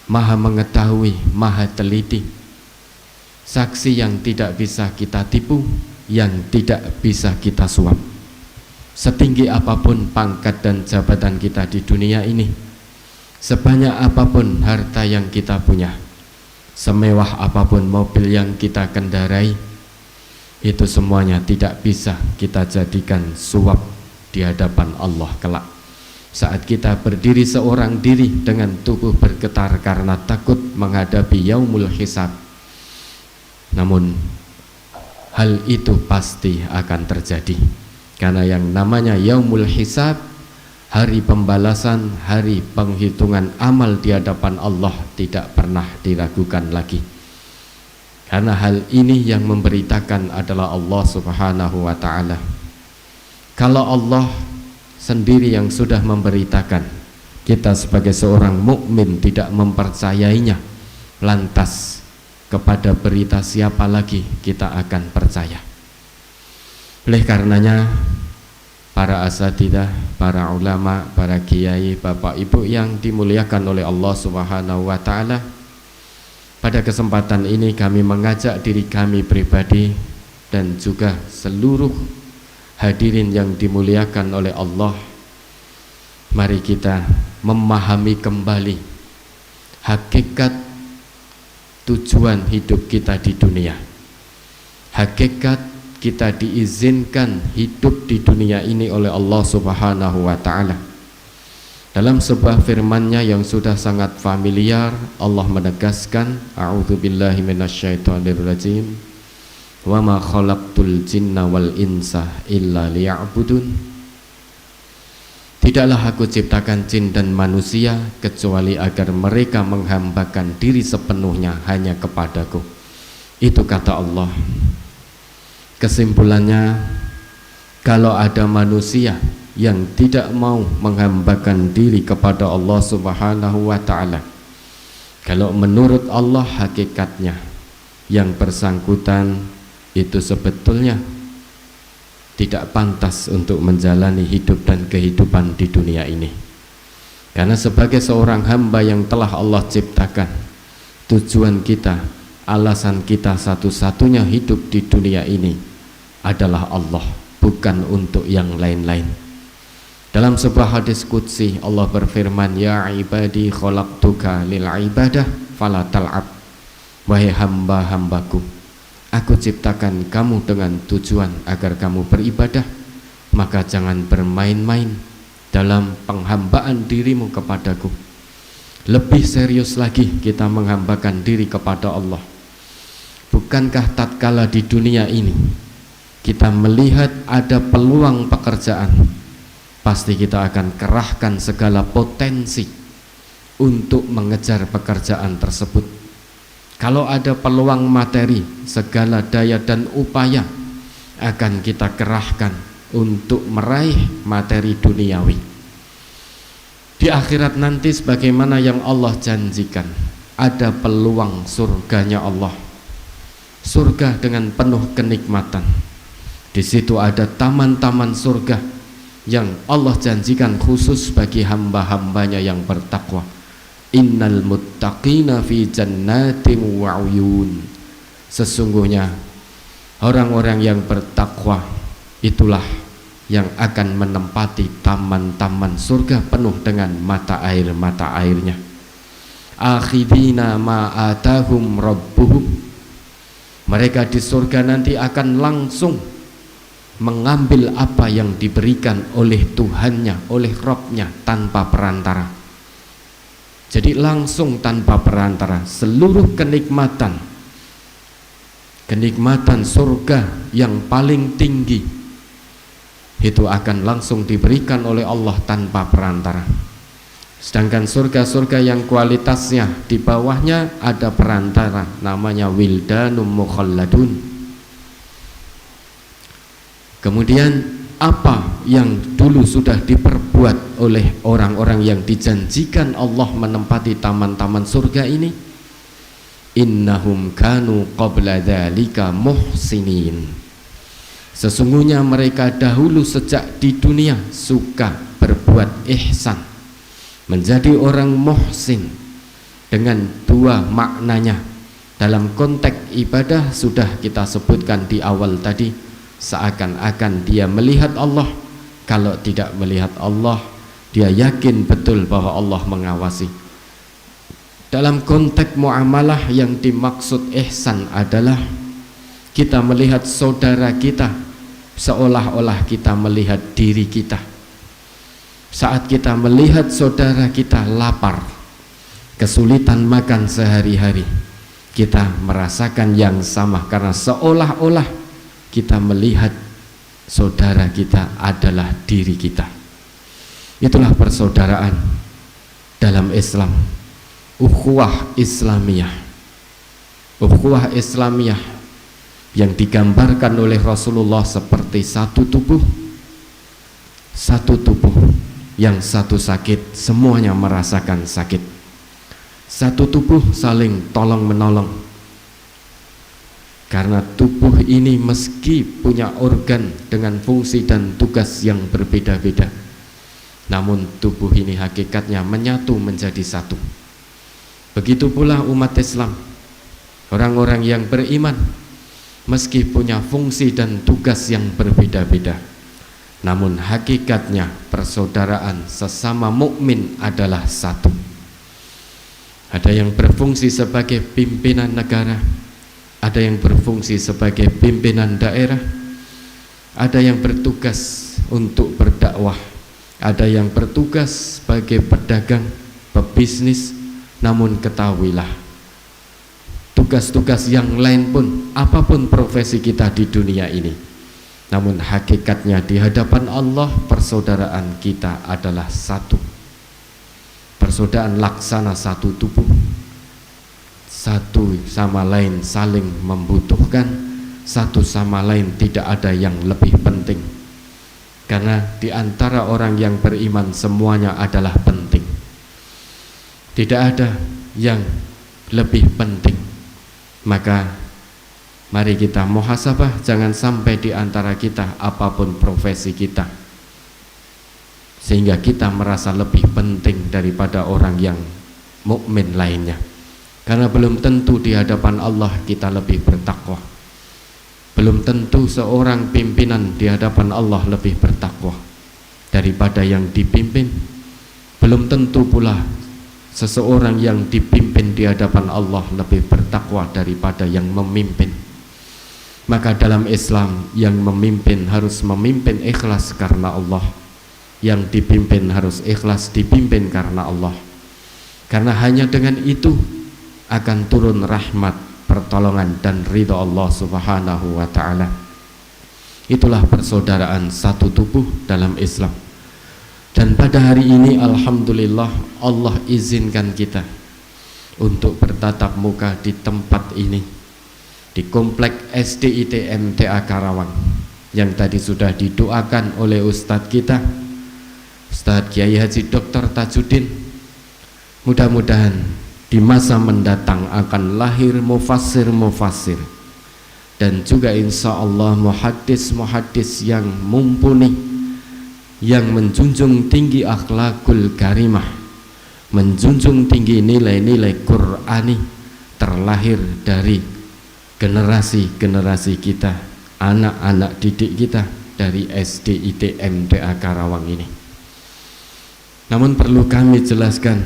maha mengetahui, maha teliti, saksi yang tidak bisa kita tipu, yang tidak bisa kita suap. Setinggi apapun pangkat dan jabatan kita di dunia ini, sebanyak apapun harta yang kita punya, semewah apapun mobil yang kita kendarai, itu semuanya tidak bisa kita jadikan suap di hadapan Allah kelak. Saat kita berdiri seorang diri dengan tubuh bergetar karena takut menghadapi yaumul hisab, namun hal itu pasti akan terjadi, karena yang namanya yaumul hisab, hari pembalasan, hari penghitungan amal di hadapan Allah, tidak pernah diragukan lagi. Karena hal ini yang memberitakan adalah Allah Subhanahu wa ta'ala. Kalau Allah sendiri yang sudah memberitakan, kita sebagai seorang mukmin tidak mempercayainya, lantas kepada berita siapa lagi kita akan percaya? Oleh karenanya, para asatidzah, para ulama, para kiai, bapak ibu yang dimuliakan oleh Allah Subhanahu wa ta'ala, pada kesempatan ini kami mengajak diri kami pribadi dan juga seluruh Hadirin yang dimuliakan oleh Allah, mari kita memahami kembali hakikat tujuan hidup kita di dunia. Hakikat kita diizinkan hidup di dunia ini oleh Allah Subhanahu wa ta'ala. Dalam sebuah firman-Nya yang sudah sangat familiar, Allah menegaskan, a'udzubillahi minasyaitonirrajim, wa ma khalaqtul jinna wal insa illa liya'budun. Tidaklah aku ciptakan jin dan manusia kecuali agar mereka menghambakan diri sepenuhnya hanya kepadaku. Itu kata Allah. Kesimpulannya, kalau ada manusia yang tidak mau menghambakan diri kepada Allah Subhanahu wa ta'ala, kalau menurut Allah hakikatnya yang bersangkutan itu sebetulnya tidak pantas untuk menjalani hidup dan kehidupan di dunia ini. Karena sebagai seorang hamba yang telah Allah ciptakan, tujuan kita, alasan kita satu-satunya hidup di dunia ini adalah Allah, bukan untuk yang lain-lain. Dalam sebuah hadis qudsi Allah berfirman, ya ibadi khalaqtuka lil ibadah fala tal'ab. Wahai hamba-hambaku, aku ciptakan kamu dengan tujuan agar kamu beribadah, maka jangan bermain-main dalam penghambaan dirimu kepadaku. Lebih serius lagi kita menghambakan diri kepada Allah. Bukankah tatkala di dunia ini kita melihat ada peluang pekerjaan, pasti kita akan kerahkan segala potensi untuk mengejar pekerjaan tersebut. Kalau ada peluang materi, segala daya dan upaya akan kita kerahkan untuk meraih materi duniawi. Di akhirat nanti sebagaimana yang Allah janjikan, ada peluang surganya Allah. Surga dengan penuh kenikmatan. Di situ ada taman-taman surga yang Allah janjikan khusus bagi hamba-hambanya yang bertakwa. Innal muttaqina fi jannatin wa uyun. Sesungguhnya orang-orang yang bertakwa itulah yang akan menempati taman-taman surga penuh dengan mata airnya. Akhidina ma atahum rabbuhum. Mereka di surga nanti akan langsung mengambil apa yang diberikan oleh Tuhannya, oleh Rabb-nya tanpa perantara. Jadi langsung tanpa perantara, seluruh kenikmatan surga yang paling tinggi itu akan langsung diberikan oleh Allah tanpa perantara. Sedangkan surga-surga yang kualitasnya di bawahnya ada perantara, namanya wildanum mukhalladun. Kemudian apa yang dulu sudah diperbuat oleh orang-orang yang dijanjikan Allah menempati taman-taman surga ini? Innahum kanu qabla dzalika muhsinin. Sesungguhnya mereka dahulu sejak di dunia suka berbuat ihsan, menjadi orang muhsin. Dengan dua maknanya. Dalam konteks ibadah sudah kita sebutkan di awal tadi, seakan-akan dia melihat Allah. Kalau tidak melihat Allah, dia yakin betul bahwa Allah mengawasi. Dalam konteks muamalah yang dimaksud ihsan adalah kita melihat saudara kita seolah-olah kita melihat diri kita. Saat kita melihat saudara kita lapar, kesulitan makan sehari-hari, kita merasakan yang sama karena seolah-olah kita melihat saudara kita adalah diri kita. Itulah persaudaraan dalam Islam, ukhuwah Islamiyah. Ukhuwah Islamiyah yang digambarkan oleh Rasulullah seperti satu tubuh yang satu sakit, semuanya merasakan sakit. Satu tubuh saling tolong menolong. Karena tubuh ini meski punya organ dengan fungsi dan tugas yang berbeda-beda, namun tubuh ini hakikatnya menyatu menjadi satu. Begitu pula umat Islam, orang-orang yang beriman, meski punya fungsi dan tugas yang berbeda-beda, namun hakikatnya persaudaraan sesama mukmin adalah satu. Ada yang berfungsi sebagai pimpinan negara, ada yang berfungsi sebagai pimpinan daerah, ada yang bertugas untuk berdakwah, ada yang bertugas sebagai pedagang, pebisnis. Namun ketahuilah, tugas-tugas yang lain pun, apapun profesi kita di dunia ini, namun hakikatnya di hadapan Allah persaudaraan kita adalah satu. Persaudaraan laksana satu tubuh, satu sama lain saling membutuhkan, satu sama lain tidak ada yang lebih penting. Karena di antara orang yang beriman semuanya adalah penting. Tidak ada yang lebih penting. Maka mari kita muhasabah, jangan sampai di antara kita apapun profesi kita sehingga kita merasa lebih penting daripada orang yang mukmin lainnya. Karena belum tentu di hadapan Allah kita lebih bertakwa. Belum tentu seorang pimpinan di hadapan Allah lebih bertakwa daripada yang dipimpin. Belum tentu pula seseorang yang dipimpin di hadapan Allah lebih bertakwa daripada yang memimpin. Maka dalam Islam, yang memimpin harus memimpin ikhlas karena Allah, yang dipimpin harus ikhlas dipimpin karena Allah. Karena hanya dengan itu akan turun rahmat, pertolongan dan ridha Allah Subhanahu wa ta'ala. Itulah persaudaraan satu tubuh dalam Islam. Dan pada hari ini alhamdulillah Allah izinkan kita untuk bertatap muka di tempat ini, di komplek SDIT MTA Karawang, yang tadi sudah didoakan oleh Ustadz kita, Ustadz Kiai Haji Dr. Tajuddin. Mudah-mudahan di masa mendatang akan lahir mufassir-mufassir dan juga insya Allah muhaddis-muhaddis yang mumpuni, yang menjunjung tinggi akhlakul karimah, menjunjung tinggi nilai-nilai Qur'ani, terlahir dari generasi-generasi kita, anak-anak didik kita dari SDIT MTA Karawang ini. Namun perlu kami jelaskan,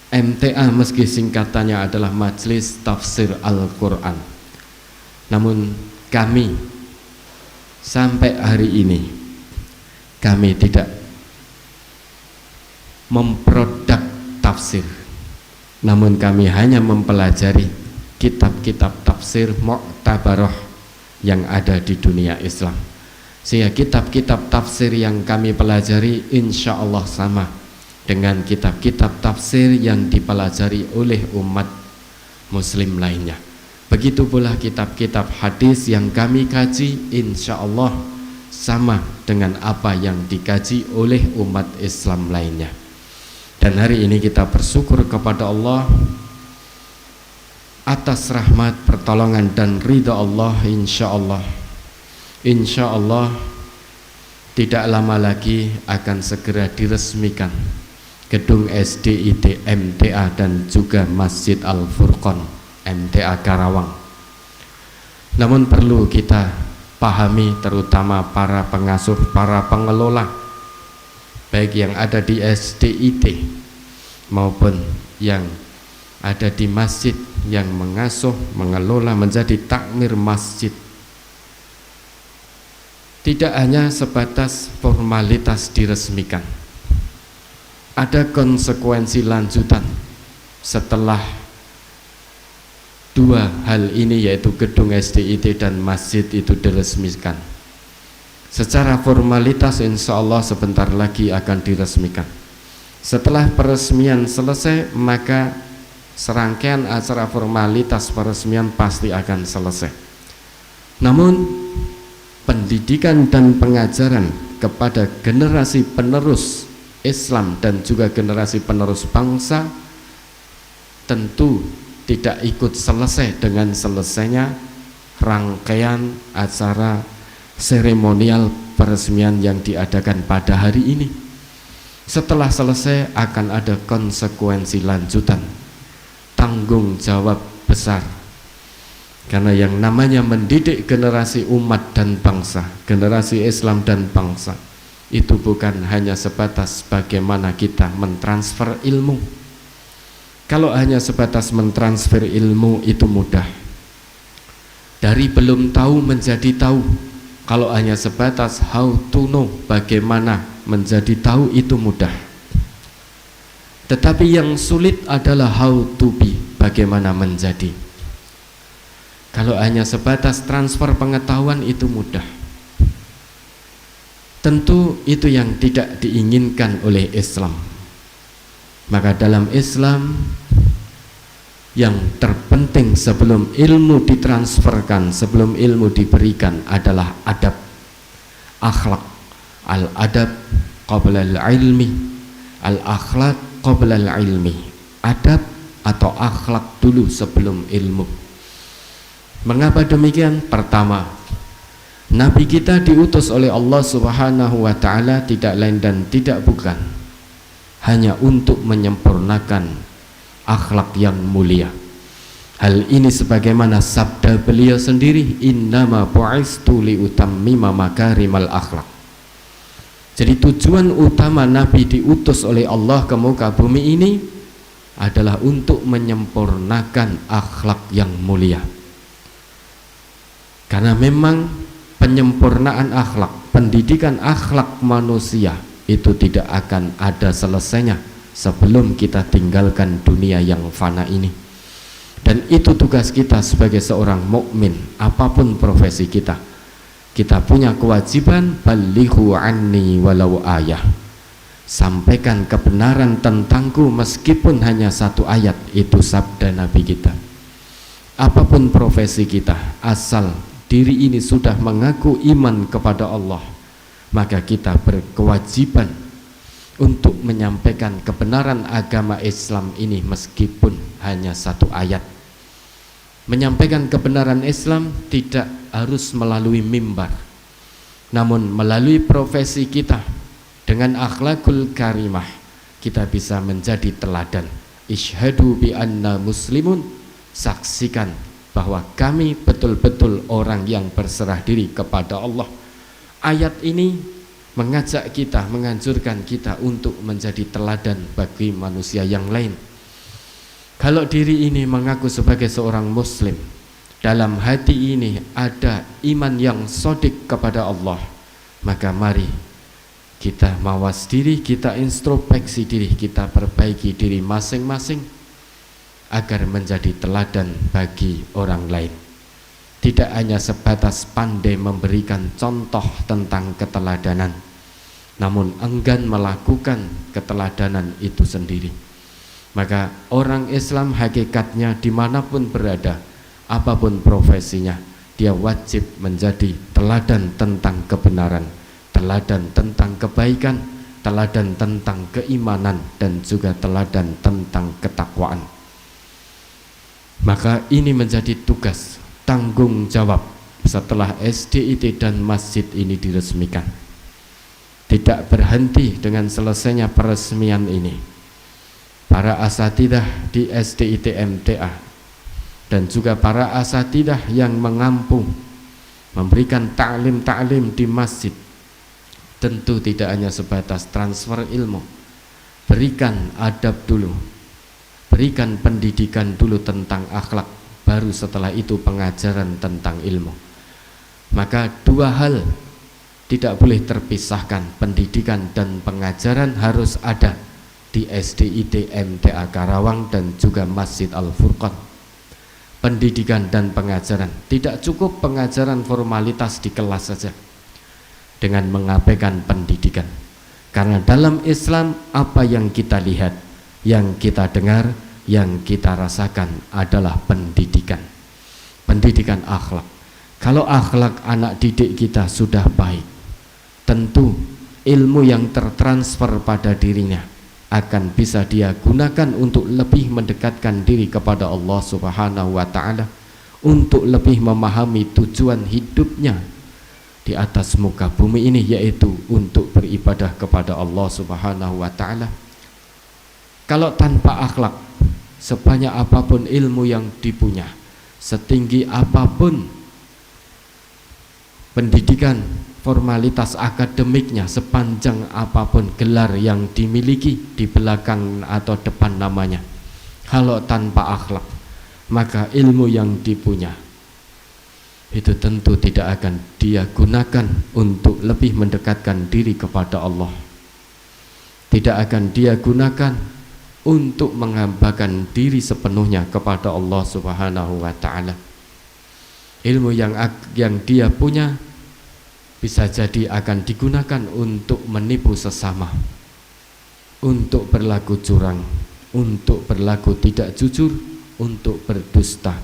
MTA meski singkatannya adalah Majelis Tafsir Al-Quran, namun kami sampai hari ini kami tidak memproduk tafsir, namun kami hanya mempelajari kitab-kitab tafsir mu'tabarah yang ada di dunia Islam. Sehingga kitab-kitab tafsir yang kami pelajari insya Allah sama dengan kitab-kitab tafsir yang dipelajari oleh umat muslim lainnya. Begitu pula kitab-kitab hadis yang kami kaji insya Allah sama dengan apa yang dikaji oleh umat Islam lainnya. Dan hari ini kita bersyukur kepada Allah atas rahmat, pertolongan dan ridha Allah. Insya Allah tidak lama lagi akan segera diresmikan gedung SDIT MTA dan juga Masjid Al-Furqan MTA Karawang. Namun perlu kita pahami, terutama para pengasuh, para pengelola, baik yang ada di SDIT maupun yang ada di masjid, yang mengasuh, mengelola, menjadi takmir masjid. Tidak hanya sebatas formalitas diresmikan, ada konsekuensi lanjutan setelah dua hal ini, yaitu gedung SDIT dan masjid itu diresmikan. Secara formalitas insya Allah sebentar lagi akan diresmikan. Setelah peresmian selesai, maka serangkaian acara formalitas peresmian pasti akan selesai. Namun pendidikan dan pengajaran kepada generasi penerus Islam dan juga generasi penerus bangsa tentu tidak ikut selesai dengan selesainya rangkaian acara seremonial peresmian yang diadakan pada hari ini. Setelah selesai akan ada konsekuensi lanjutan, tanggung jawab besar Karena yang namanya mendidik generasi umat dan bangsa, generasi Islam dan bangsa, itu bukan hanya sebatas bagaimana kita mentransfer ilmu. Kalau hanya sebatas mentransfer ilmu itu mudah. Dari belum tahu menjadi tahu. Kalau hanya sebatas how to know, bagaimana menjadi tahu, itu mudah. Tetapi yang sulit adalah how to be, bagaimana menjadi. Kalau hanya sebatas transfer pengetahuan itu mudah. Tentu itu yang tidak diinginkan oleh Islam. Maka dalam Islam yang terpenting sebelum ilmu ditransferkan, sebelum ilmu diberikan adalah adab, akhlak. Al-adab qabla al-ilmi, al-akhlak qabla al-ilmi. Adab atau akhlak dulu sebelum ilmu. Mengapa demikian? Pertama, Nabi kita diutus oleh Allah Subhanahu wa Ta'ala tidak lain dan tidak bukan hanya untuk menyempurnakan akhlak yang mulia. Hal ini sebagaimana sabda beliau sendiri, innama bu'istu liutammima makarimal akhlak. Jadi tujuan utama Nabi diutus oleh Allah ke muka bumi ini adalah untuk menyempurnakan akhlak yang mulia. Karena memang penyempurnaan akhlak, pendidikan akhlak manusia itu tidak akan ada selesainya sebelum kita tinggalkan dunia yang fana ini. Dan itu tugas kita sebagai seorang mukmin, apapun profesi kita. Kita punya kewajiban balighu anni walau ayah. Sampaikan kebenaran tentangku meskipun hanya satu ayat, itu sabda Nabi kita. Apapun profesi kita, asal diri ini sudah mengaku iman kepada Allah, maka kita berkewajiban untuk menyampaikan kebenaran agama Islam ini meskipun hanya satu ayat. Menyampaikan kebenaran Islam tidak harus melalui mimbar, namun melalui profesi kita dengan akhlakul karimah kita bisa menjadi teladan. Isyhadu bi anna muslimun, saksikan bahwa kami betul-betul orang yang berserah diri kepada Allah. Ayat ini mengajak kita, menganjurkan kita untuk menjadi teladan bagi manusia yang lain. Kalau diri ini mengaku sebagai seorang muslim, dalam hati ini ada iman yang sodik kepada Allah, maka mari kita mawas diri, kita introspeksi diri, kita perbaiki diri masing-masing agar menjadi teladan bagi orang lain. Tidak hanya sebatas pandai memberikan contoh tentang keteladanan, namun enggan melakukan keteladanan itu sendiri. Maka orang Islam hakikatnya dimanapun berada, apapun profesinya, dia wajib menjadi teladan tentang kebenaran, teladan tentang kebaikan, teladan tentang keimanan, dan juga teladan tentang ketakwaan. Maka ini menjadi tugas, tanggung jawab setelah SDIT dan masjid ini diresmikan. Tidak berhenti dengan selesainya peresmian ini, para asatidah di SDIT MTA dan juga para asatidah yang mengampu memberikan ta'lim di masjid tentu tidak hanya sebatas transfer ilmu, berikan adab dulu, berikan pendidikan dulu tentang akhlak, baru setelah itu pengajaran tentang ilmu. Maka dua hal tidak boleh terpisahkan, pendidikan dan pengajaran harus ada di SDIT MTA Karawang dan juga Masjid Al-Furqan. Pendidikan dan pengajaran, tidak cukup pengajaran formalitas di kelas saja dengan mengabaikan pendidikan. Karena dalam Islam apa yang kita lihat, yang kita dengar, yang kita rasakan adalah pendidikan. Pendidikan akhlak. Kalau akhlak anak didik kita sudah baik, tentu ilmu yang tertransfer pada dirinya akan bisa dia gunakan untuk lebih mendekatkan diri kepada Allah Subhanahu wa Ta'ala, untuk lebih memahami tujuan hidupnya di atas muka bumi ini, yaitu untuk beribadah kepada Allah Subhanahu wa Ta'ala. Kalau tanpa akhlak, sebanyak apapun ilmu yang dipunya, setinggi apapun pendidikan, formalitas akademiknya, sepanjang apapun gelar yang dimiliki di belakang atau depan namanya, kalau tanpa akhlak, maka ilmu yang dipunya itu tentu tidak akan dia gunakan untuk lebih mendekatkan diri kepada Allah, tidak akan dia gunakan untuk menghambakan diri sepenuhnya kepada Allah Subhanahu wa ta'ala. Ilmu yang dia punya bisa jadi akan digunakan untuk menipu sesama, untuk berlaku curang, untuk berlaku tidak jujur, untuk berdusta,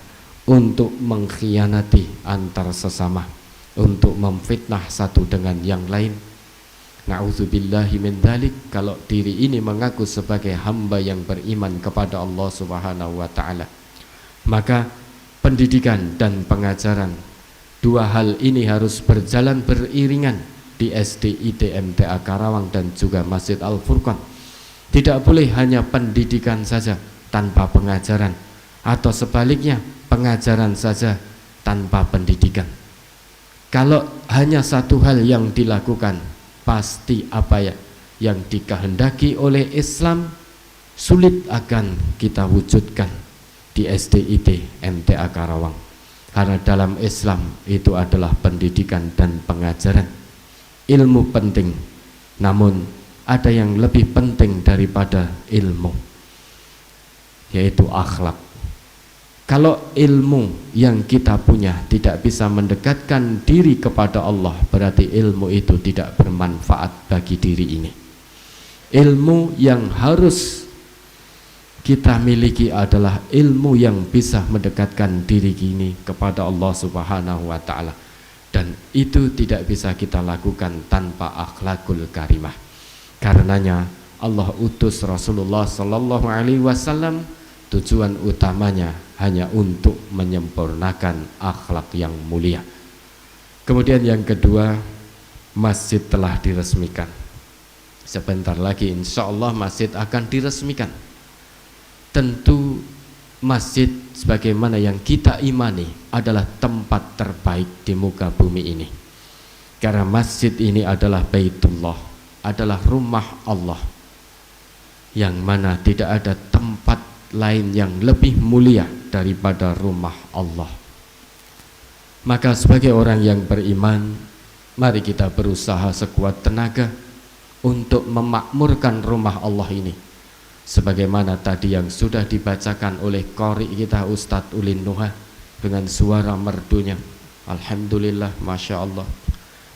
untuk mengkhianati antar sesama, untuk memfitnah satu dengan yang lain. Na'udzubillahi min dzalik. Kalau diri ini mengaku sebagai hamba yang beriman kepada Allah Subhanahu wa ta'ala, maka pendidikan dan pengajaran, dua hal ini harus berjalan beriringan di SDIT MTA Karawang dan juga Masjid Al-Furqan. Tidak boleh hanya pendidikan saja tanpa pengajaran, atau sebaliknya pengajaran saja tanpa pendidikan. Kalau hanya satu hal yang dilakukan, pasti apa yang dikehendaki oleh Islam sulit akan kita wujudkan di SDIT MTA Karawang. Karena dalam Islam itu adalah pendidikan dan pengajaran. Ilmu penting, namun ada yang lebih penting daripada ilmu, yaitu akhlak. Kalau ilmu yang kita punya tidak bisa mendekatkan diri kepada Allah, berarti ilmu itu tidak bermanfaat bagi diri ini. Ilmu yang harus kita miliki adalah ilmu yang bisa mendekatkan diri ini kepada Allah Subhanahu wa ta'ala, dan itu tidak bisa kita lakukan tanpa akhlakul karimah. Karenanya Allah utus Rasulullah sallallahu alaihi wasallam, tujuan utamanya hanya untuk menyempurnakan akhlak yang mulia. Kemudian yang kedua, masjid telah diresmikan. Sebentar lagi insya Allah masjid akan diresmikan. Tentu masjid sebagaimana yang kita imani adalah tempat terbaik di muka bumi ini, karena masjid ini adalah Baitullah, adalah rumah Allah, yang mana tidak ada tempat lain yang lebih mulia daripada rumah Allah. Maka sebagai orang yang beriman, mari kita berusaha sekuat tenaga untuk memakmurkan rumah Allah ini, sebagaimana tadi yang sudah dibacakan oleh qori kita Ustadz Ulin Nuha dengan suara merdunya. Alhamdulillah, Masya Allah.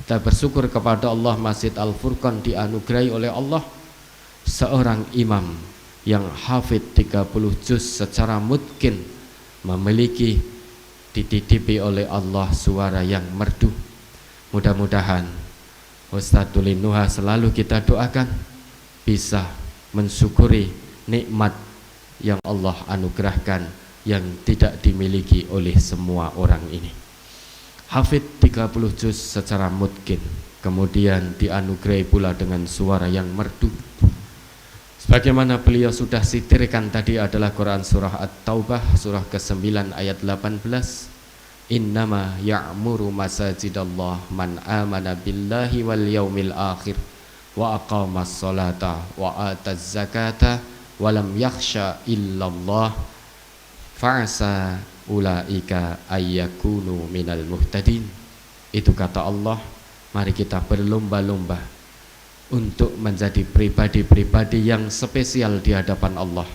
Kita bersyukur kepada Allah, Masjid Al-Furqan dianugerahi oleh Allah seorang imam yang hafid 30 juz secara mungkin, memiliki dititipi oleh Allah suara yang merdu. Mudah-mudahan Ustadz Ulin Nuha selalu kita doakan bisa mensyukuri nikmat yang Allah anugerahkan yang tidak dimiliki oleh semua orang ini. Hafid 30 juz secara mungkin, kemudian dianugerahi pula dengan suara yang merdu. Sebagaimana beliau sudah sitirkan tadi adalah Quran surah At-Taubah surah ke-9 ayat 18. Innama ya'muru masajidallah man amana billahi wal yaumil akhir wa aqamas salata wa ataz zakata wa lam yakhsha illallah fa'asa ulaika ayyakunu minal muhtadin. Itu kata Allah. Mari kita berlomba-lomba untuk menjadi pribadi-pribadi yang spesial di hadapan Allah,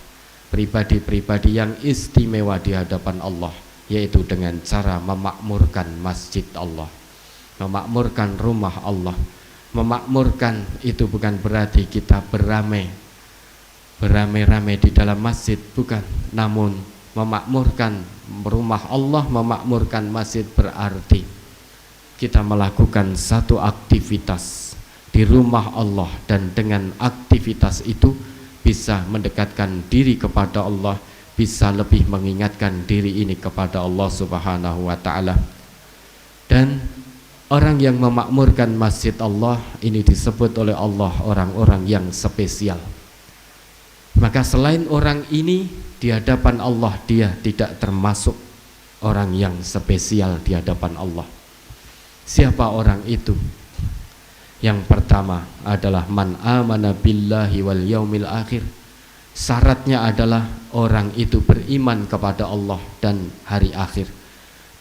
pribadi-pribadi yang istimewa di hadapan Allah, yaitu dengan cara memakmurkan masjid Allah, memakmurkan rumah Allah. Memakmurkan itu bukan berarti kita beramai-ramai di dalam masjid, bukan. Namun memakmurkan rumah Allah, memakmurkan masjid berarti kita melakukan satu aktivitas di rumah Allah, dan dengan aktivitas itu bisa mendekatkan diri kepada Allah, bisa lebih mengingatkan diri ini kepada Allah Subhanahu wa ta'ala. Dan orang yang memakmurkan masjid Allah ini disebut oleh Allah orang-orang yang spesial. Maka selain orang ini, di hadapan Allah dia tidak termasuk orang yang spesial di hadapan Allah. Siapa orang itu? Yang pertama adalah man amana billahi wal yaumil akhir. Syaratnya adalah orang itu beriman kepada Allah dan hari akhir.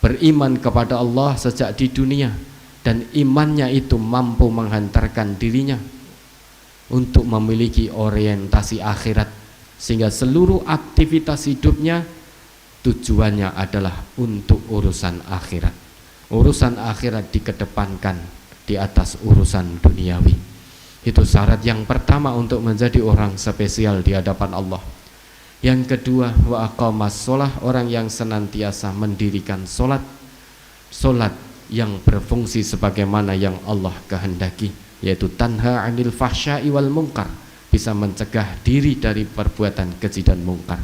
Beriman kepada Allah sejak di dunia, dan imannya itu mampu menghantarkan dirinya untuk memiliki orientasi akhirat, sehingga seluruh aktivitas hidupnya tujuannya adalah untuk urusan akhirat. Urusan akhirat dikedepankan di atas urusan duniawi. Itu syarat yang pertama untuk menjadi orang spesial di hadapan Allah. Yang kedua, wa aqamas sholah, orang yang senantiasa mendirikan solat, solat yang berfungsi sebagaimana yang Allah kehendaki, yaitu tanha anil fahsya'i wal munkar, bisa mencegah diri dari perbuatan keji dan mungkar.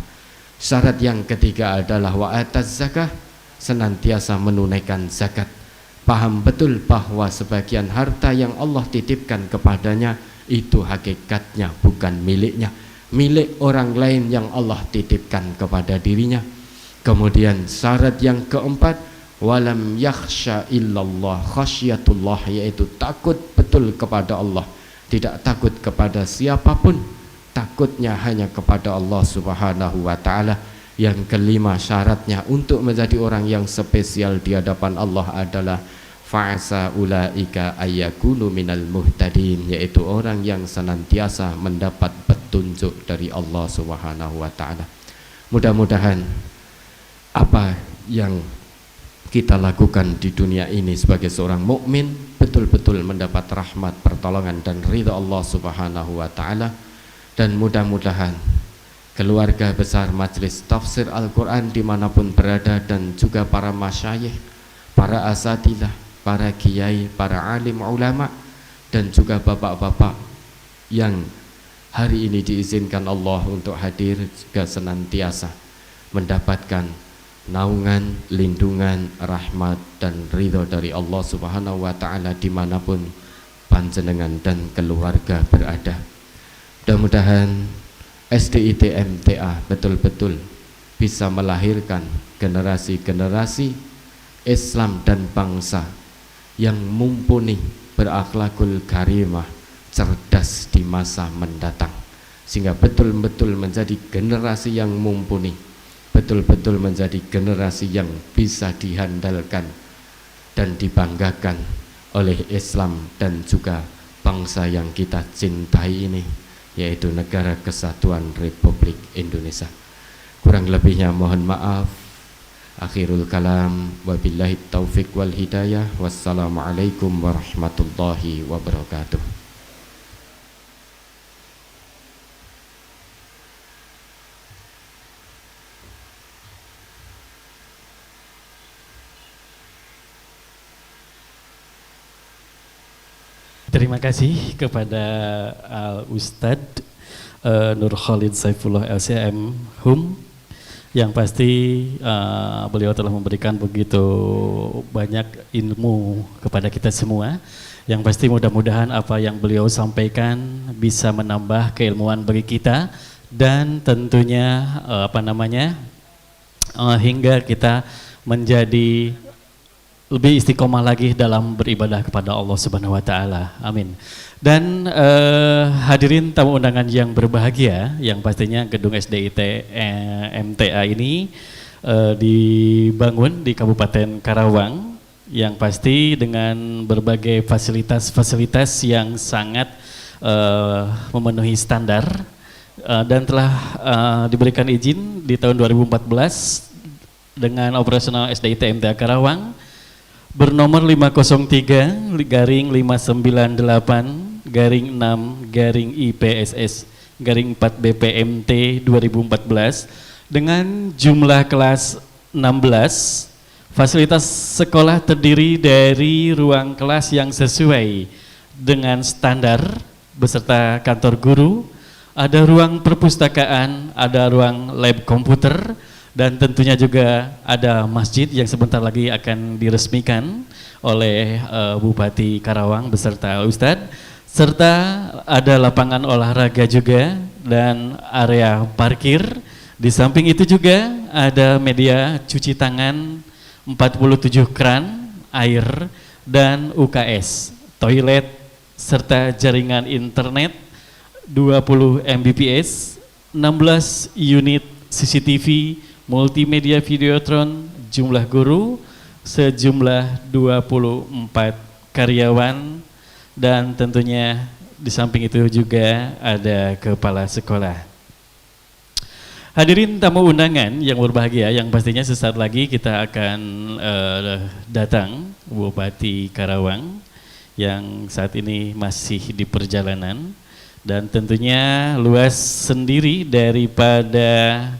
Syarat yang ketiga adalah wa ataz zakah, senantiasa menunaikan zakat, paham betul bahwa sebagian harta yang Allah titipkan kepadanya itu hakikatnya bukan miliknya, milik orang lain yang Allah titipkan kepada dirinya. Kemudian syarat yang keempat, walam yakhsha illallah khasyatullah, yaitu takut betul kepada Allah, tidak takut kepada siapapun, takutnya hanya kepada Allah Subhanahu wa ta'ala. Yang kelima syaratnya untuk menjadi orang yang spesial di hadapan Allah adalah fa'asa ulaika ayyakunu minal muhtadin, yaitu orang yang senantiasa mendapat petunjuk dari Allah Subhanahu wa ta'ala. Mudah-mudahan apa yang kita lakukan di dunia ini sebagai seorang mukmin betul-betul mendapat rahmat, pertolongan dan ridha Allah Subhanahu wa ta'ala. Dan mudah-mudahan keluarga besar Majelis Tafsir Al-Quran dimanapun berada, dan juga para masyayikh, para asatidzah, para kiai, para alim ulama, dan juga bapak-bapak yang hari ini diizinkan Allah untuk hadir, juga senantiasa mendapatkan naungan, lindungan, rahmat dan ridho dari Allah Subhanahu wa ta'ala dimanapun panjenengan dan keluarga berada. Mudah-mudahan SDIT MTA betul-betul bisa melahirkan generasi-generasi Islam dan bangsa yang mumpuni, berakhlakul karimah, cerdas di masa mendatang, sehingga betul-betul menjadi generasi yang mumpuni, betul-betul menjadi generasi yang bisa dihandalkan dan dibanggakan oleh Islam dan juga bangsa yang kita cintai ini, yaitu Negara Kesatuan Republik Indonesia. Kurang lebihnya mohon maaf. Akhirul kalam, wabillahi taufik wal hidayah. Wassalamualaikum warahmatullahi wabarakatuh. Terima kasih kepada Ustadz Nur Khalid Saifullah LCM HUM, yang pasti beliau telah memberikan begitu banyak ilmu kepada kita semua. Yang pasti mudah-mudahan apa yang beliau sampaikan bisa menambah keilmuan bagi kita, dan tentunya hingga kita menjadi lebih istiqomah lagi dalam beribadah kepada Allah Subhanahu wa ta'ala. Amin. Dan hadirin tamu undangan yang berbahagia, yang pastinya gedung SDIT MTA ini dibangun di Kabupaten Karawang, yang pasti dengan berbagai fasilitas-fasilitas yang sangat memenuhi standar, dan telah diberikan izin di tahun 2014 dengan operasional SDIT MTA Karawang bernomor 503/598/6/IPSS/4 BPMT 2014 dengan jumlah kelas 16. Fasilitas sekolah terdiri dari ruang kelas yang sesuai dengan standar beserta kantor guru, ada ruang perpustakaan, ada ruang lab komputer, dan tentunya juga ada masjid yang sebentar lagi akan diresmikan oleh Bupati Karawang beserta Ustadz, serta ada lapangan olahraga juga dan area parkir. Di samping itu juga ada media cuci tangan 47 kran air dan UKS, toilet serta jaringan internet 20 Mbps, 16 unit CCTV, multimedia videotron, jumlah guru sejumlah 24 karyawan, dan tentunya di samping itu juga ada kepala sekolah. Hadirin tamu undangan yang berbahagia, yang pastinya sesaat lagi kita akan datang Bupati Karawang yang saat ini masih di perjalanan, dan tentunya luas sendiri daripada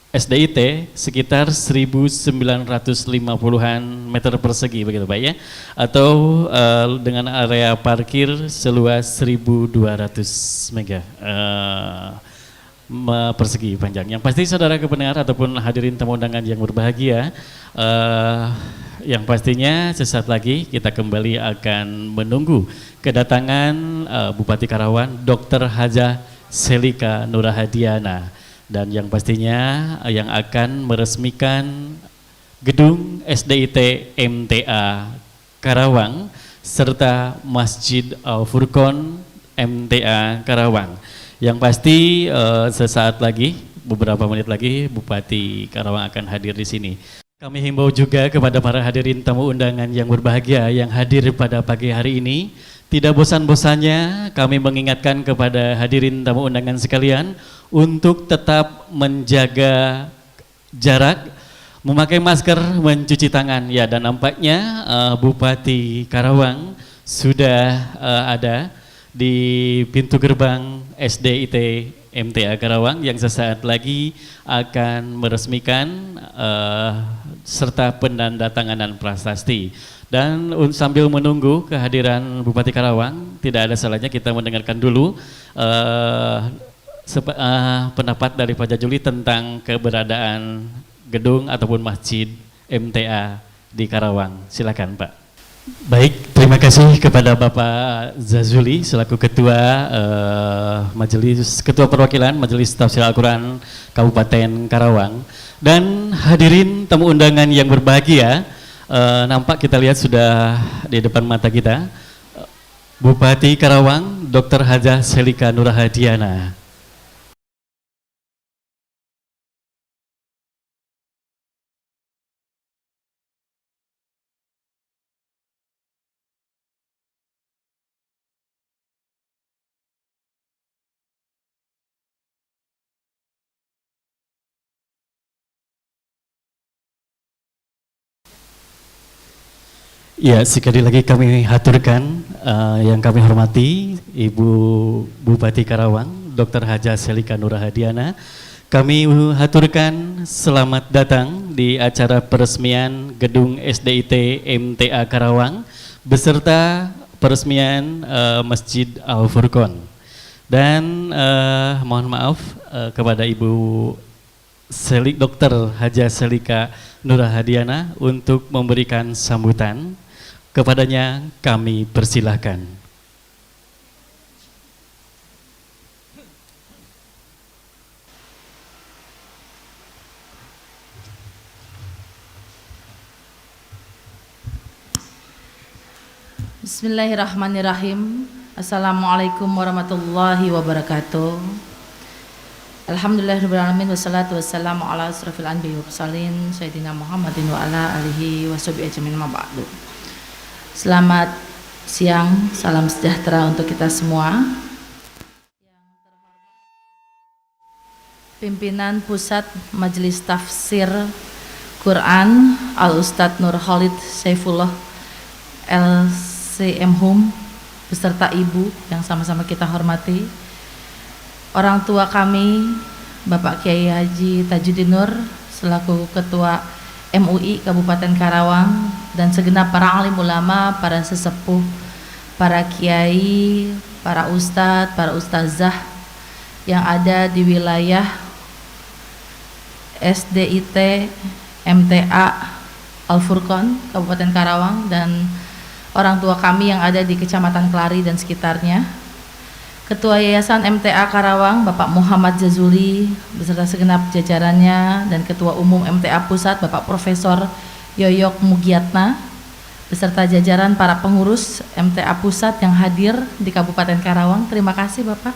SDIT sekitar 1950-an meter persegi begitu Pak ya, atau dengan area parkir seluas 1200 mega persegi panjang. Yang pasti saudara pendengar ataupun hadirin tamu undangan yang berbahagia, yang pastinya sesaat lagi kita kembali akan menunggu kedatangan Bupati Karawang Dr. Haja Selika Nurahadiana, dan yang pastinya yang akan meresmikan gedung SDIT MTA Karawang serta Masjid Al-Furqon MTA Karawang. Yang pasti sesaat lagi, beberapa menit lagi Bupati Karawang akan hadir di sini. Kami himbau juga kepada para hadirin tamu undangan yang berbahagia yang hadir pada pagi hari ini, tidak bosan-bosannya kami mengingatkan kepada hadirin tamu undangan sekalian untuk tetap menjaga jarak, memakai masker, mencuci tangan. Ya, dan nampaknya Bupati Karawang sudah ada di pintu gerbang SDIT MTA Karawang yang sesaat lagi akan meresmikan serta penandatanganan prasasti. Dan sambil menunggu kehadiran Bupati Karawang, tidak ada salahnya kita mendengarkan dulu pendapat dari Pak Jajuli tentang keberadaan gedung ataupun masjid MTA di Karawang. Silakan Pak. Baik, terima kasih kepada Bapak Zazuli selaku Ketua Perwakilan Majelis Tafsir Al-Quran Kabupaten Karawang. Dan hadirin tamu undangan yang berbahagia, nampak kita lihat sudah di depan mata kita Bupati Karawang Dr. Haja Selika Nurahadiana. Ya, sekali lagi kami haturkan yang kami hormati Ibu Bupati Karawang Dr. Haja Selika Nurahadiana. Kami haturkan selamat datang di acara peresmian gedung SDIT MTA Karawang beserta peresmian Masjid Al-Furqon. Dan mohon maaf kepada Ibu Dr. Haja Selika Nurahadiana untuk memberikan sambutan. Kepadanya kami persilahkan. Bismillahirrahmanirrahim. Assalamualaikum warahmatullahi wabarakatuh. Alhamdulillahirrahmanirrahim. Wassalatu wassalamu ala asrafil anbiya wal mursalin Sayyidina Muhammadin wa ala alihi wa sahbihi ajmain ma ba'du. Selamat siang, salam sejahtera untuk kita semua. Yang terhormat Pimpinan Pusat Majelis Tafsir Quran Al-Ustadz Nur Khalid Saifullah LCM beserta Ibu yang sama-sama kita hormati, orang tua kami Bapak Kiai Haji Tajuddin Nur selaku Ketua MUI Kabupaten Karawang, dan segenap para alim ulama, para sesepuh, para kiai, para ustadz, para ustazah yang ada di wilayah SDIT MTA Al-Furqon Kabupaten Karawang, dan orang tua kami yang ada di Kecamatan Kelari dan sekitarnya. Ketua Yayasan MTA Karawang Bapak Muhammad Jazuli beserta segenap jajarannya, dan Ketua Umum MTA Pusat Bapak Profesor Yoyok Mugiatna beserta jajaran para pengurus MTA Pusat yang hadir di Kabupaten Karawang. Terima kasih Bapak,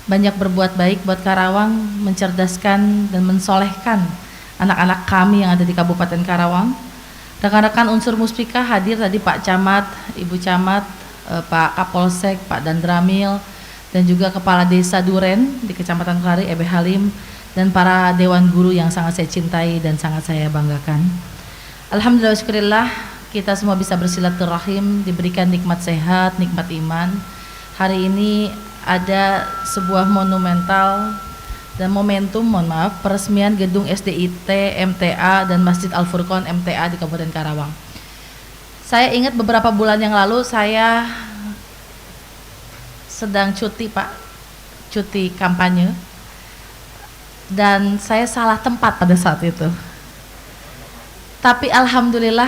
banyak berbuat baik buat Karawang, mencerdaskan dan mensolehkan anak-anak kami yang ada di Kabupaten Karawang. Rekan-rekan unsur Muspika hadir tadi, Pak Camat, Ibu Camat, Pak Kapolsek, Pak Dandramil, dan juga Kepala Desa Duren di Kecamatan Kelari, Ebe Halim, dan para Dewan Guru yang sangat saya cintai dan sangat saya banggakan. Alhamdulillah, syukurillah, kita semua bisa bersilaturahim, diberikan nikmat sehat, nikmat iman. Hari ini ada sebuah monumental dan momentum, peresmian gedung SDIT MTA dan Masjid Al-Furqon MTA di Kabupaten Karawang. Saya ingat beberapa bulan yang lalu saya sedang cuti Pak, cuti kampanye, dan saya salah tempat pada saat itu. Tapi alhamdulillah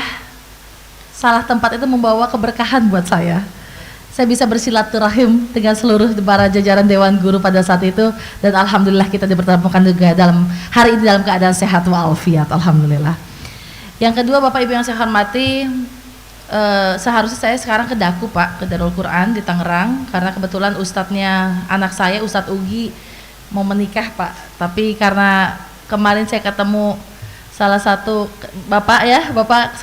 salah tempat itu membawa keberkahan buat saya. Saya bisa bersilaturahim dengan seluruh para jajaran Dewan Guru pada saat itu, dan alhamdulillah kita dipertemukan juga dalam hari ini dalam keadaan sehat walafiat, alhamdulillah. Yang kedua, Bapak Ibu yang saya hormati, seharusnya saya sekarang ke Daku Pak, ke Darul Quran di Tangerang, karena kebetulan ustadznya anak saya, Ustadz Ugi, mau menikah Pak. Tapi karena kemarin saya ketemu salah satu Bapak ya,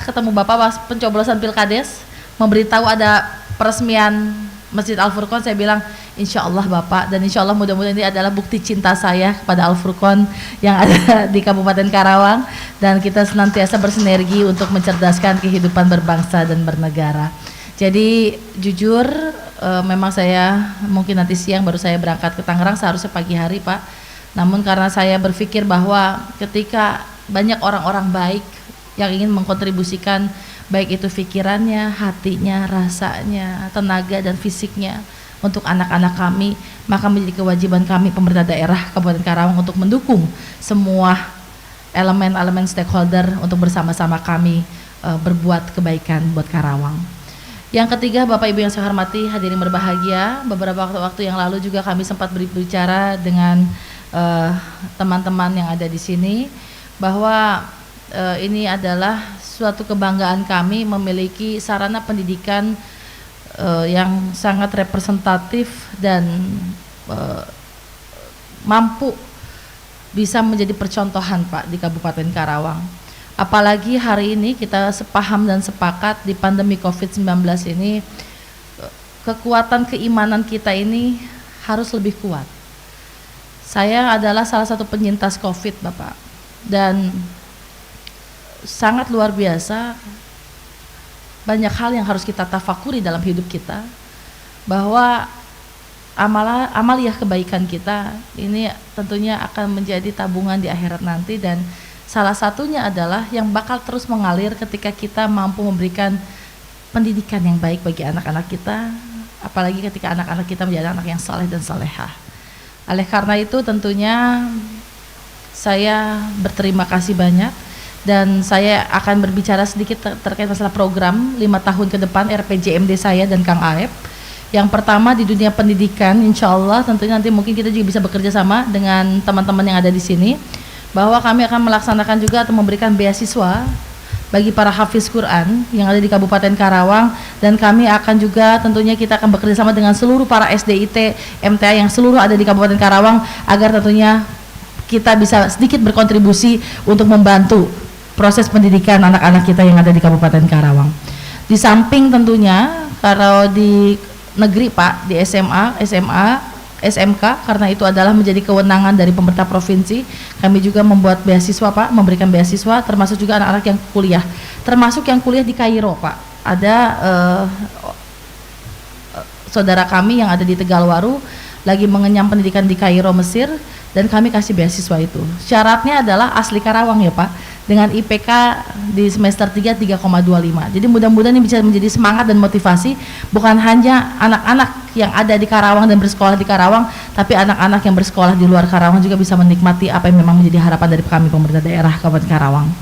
ketemu Bapak pas pencoblosan Pilkades, memberitahu ada peresmian Masjid Al-Furqon. Saya bilang insya Allah Bapak, dan insya Allah mudah-mudahan ini adalah bukti cinta saya kepada Al-Furqon yang ada di Kabupaten Karawang, dan kita senantiasa bersinergi untuk mencerdaskan kehidupan berbangsa dan bernegara. Jadi jujur, memang saya mungkin nanti siang baru saya berangkat ke Tangerang, seharusnya pagi hari Pak. Namun karena saya berpikir bahwa ketika banyak orang-orang baik yang ingin mengkontribusikan baik itu pikirannya, hatinya, rasanya, tenaga dan fisiknya untuk anak-anak kami, maka menjadi kewajiban kami pemerintah daerah Kabupaten Karawang untuk mendukung semua elemen-elemen stakeholder untuk bersama-sama kami berbuat kebaikan buat Karawang. Yang ketiga, Bapak Ibu yang saya hormati, hadirin berbahagia, beberapa waktu yang lalu juga kami sempat berbicara dengan teman-teman yang ada di sini bahwa ini adalah suatu kebanggaan kami memiliki sarana pendidikan yang sangat representatif dan mampu bisa menjadi percontohan Pak di Kabupaten Karawang. Apalagi hari ini kita sepaham dan sepakat di pandemi COVID-19 ini, kekuatan keimanan kita ini harus lebih kuat. Saya adalah salah satu penyintas COVID Bapak, dan sangat luar biasa banyak hal yang harus kita tafakuri dalam hidup kita, bahwa amaliyah kebaikan kita ini tentunya akan menjadi tabungan di akhirat nanti, dan salah satunya adalah yang bakal terus mengalir ketika kita mampu memberikan pendidikan yang baik bagi anak-anak kita, apalagi ketika anak-anak kita menjadi anak yang saleh dan salehah. Oleh karena itu tentunya saya berterima kasih banyak, dan saya akan berbicara sedikit terkait masalah program 5 tahun ke depan RPJMD saya dan Kang Aep. Yang pertama di dunia pendidikan, insya Allah tentunya nanti mungkin kita juga bisa bekerja sama dengan teman-teman yang ada di sini, bahwa kami akan melaksanakan juga atau memberikan beasiswa bagi para hafiz Quran yang ada di Kabupaten Karawang, dan kami akan juga tentunya kita akan bekerja sama dengan seluruh para SDIT MTA yang seluruh ada di Kabupaten Karawang, agar tentunya kita bisa sedikit berkontribusi untuk membantu proses pendidikan anak-anak kita yang ada di Kabupaten Karawang. Di samping tentunya kalau di negeri Pak, di SMA, SMK, karena itu adalah menjadi kewenangan dari pemerintah provinsi, kami juga membuat beasiswa Pak, memberikan beasiswa, termasuk juga anak-anak yang kuliah, termasuk yang kuliah di Kairo Pak. Ada saudara kami yang ada di Tegalwaru lagi mengenyam pendidikan di Kairo, Mesir, dan kami kasih beasiswa itu. Syaratnya adalah asli Karawang ya Pak, dengan IPK di semester 3 3,25. Jadi mudah-mudahan ini bisa menjadi semangat dan motivasi bukan hanya anak-anak yang ada di Karawang dan bersekolah di Karawang, tapi anak-anak yang bersekolah di luar Karawang juga bisa menikmati apa yang memang menjadi harapan dari kami pemerintah daerah Kabupaten Karawang.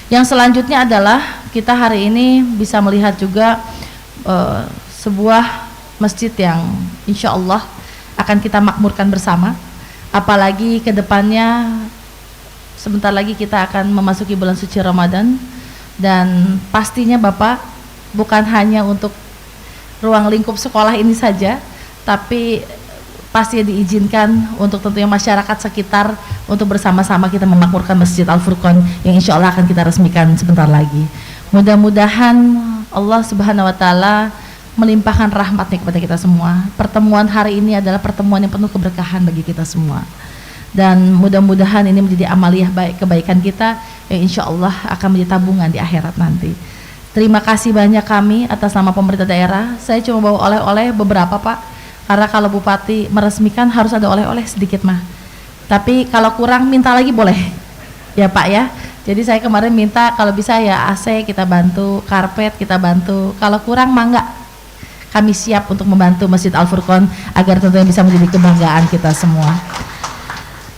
Yang selanjutnya adalah kita hari ini bisa melihat juga sebuah masjid yang insya Allah akan kita makmurkan bersama. Apalagi ke depannya sebentar lagi kita akan memasuki bulan suci Ramadan, dan pastinya Bapak bukan hanya untuk ruang lingkup sekolah ini saja, tapi pasti diizinkan untuk tentunya masyarakat sekitar untuk bersama-sama kita memakmurkan Masjid Al-Furqon yang insya Allah akan kita resmikan sebentar lagi. Mudah-mudahan Allah Subhanahu wa Ta'ala melimpahkan rahmatnya kepada kita semua. Pertemuan hari ini adalah pertemuan yang penuh keberkahan bagi kita semua, dan mudah-mudahan ini menjadi amaliyah baik kebaikan kita yang insya Allah akan menjadi tabungan di akhirat nanti. Terima kasih banyak kami atas nama pemerintah daerah. Saya cuma bawa oleh-oleh beberapa Pak, karena kalau Bupati meresmikan harus ada oleh-oleh sedikit mah, tapi kalau kurang minta lagi boleh ya Pak ya. Jadi saya kemarin minta kalau bisa ya AC kita bantu, karpet kita bantu, kalau kurang mah enggak, kami siap untuk membantu Masjid Al-Furqon agar tentunya bisa menjadi kebanggaan kita semua.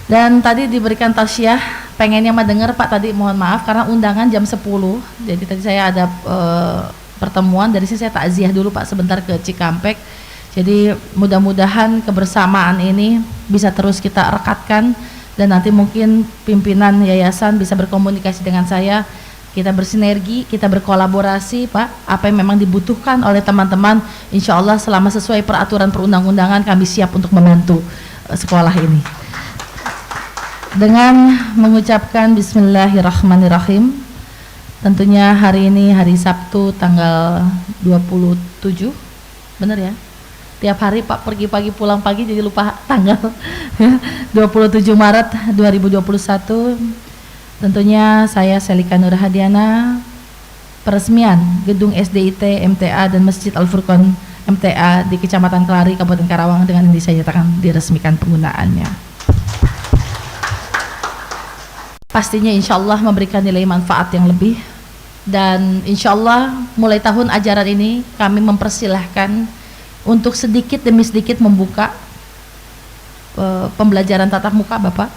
Dan tadi diberikan tausiah, pengennya mah dengar Pak tadi, mohon maaf karena undangan jam 10. Jadi tadi saya ada pertemuan, dari sini saya takziah dulu Pak sebentar ke Cikampek. Jadi mudah-mudahan kebersamaan ini bisa terus kita rekatkan, dan nanti mungkin pimpinan yayasan bisa berkomunikasi dengan saya, kita bersinergi, kita berkolaborasi Pak, apa yang memang dibutuhkan oleh teman-teman, insya Allah selama sesuai peraturan perundang-undangan kami siap untuk membantu sekolah ini. Dengan mengucapkan Bismillahirrahmanirrahim, tentunya hari ini hari Sabtu tanggal 27, benar ya? Tiap hari Pak pergi pagi pulang pagi jadi lupa tanggal 27 Maret 2021. Tentunya saya Selika Nur Hadiana, peresmian gedung SDIT MTA dan Masjid Al-Furqon MTA di Kecamatan Kelari, Kabupaten Karawang dengan ini saya nyatakan diresmikan penggunaannya. Pastinya insya Allah memberikan nilai manfaat yang lebih, dan insya Allah mulai tahun ajaran ini kami mempersilahkan untuk sedikit demi sedikit membuka pembelajaran tatap muka Bapak,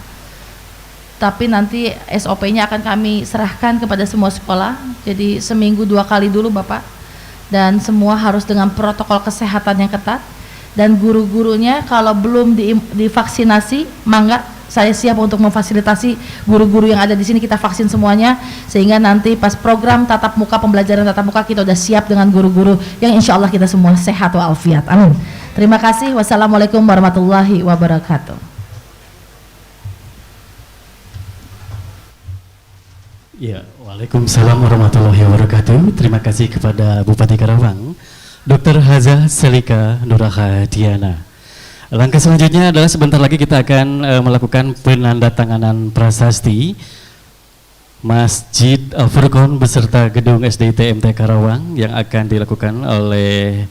tapi nanti SOP-nya akan kami serahkan kepada semua sekolah. Jadi seminggu 2 kali dulu Bapak, dan semua harus dengan protokol kesehatan yang ketat, dan guru-gurunya kalau belum divaksinasi mangga saya siap untuk memfasilitasi guru-guru yang ada di sini, kita vaksin semuanya, sehingga nanti pas program tatap muka, pembelajaran tatap muka kita udah siap dengan guru-guru yang insya Allah kita semua sehat walafiat. Amin. Terima kasih. Wassalamualaikum warahmatullahi wabarakatuh. Ya, waalaikumsalam warahmatullahi wabarakatuh. Terima kasih kepada Bupati Karawang, Dr. Haja Selika Nur Hadiana. Langkah selanjutnya adalah sebentar lagi kita akan melakukan penandatanganan prasasti Masjid Al-Furqon beserta gedung SDIT MT Karawang yang akan dilakukan oleh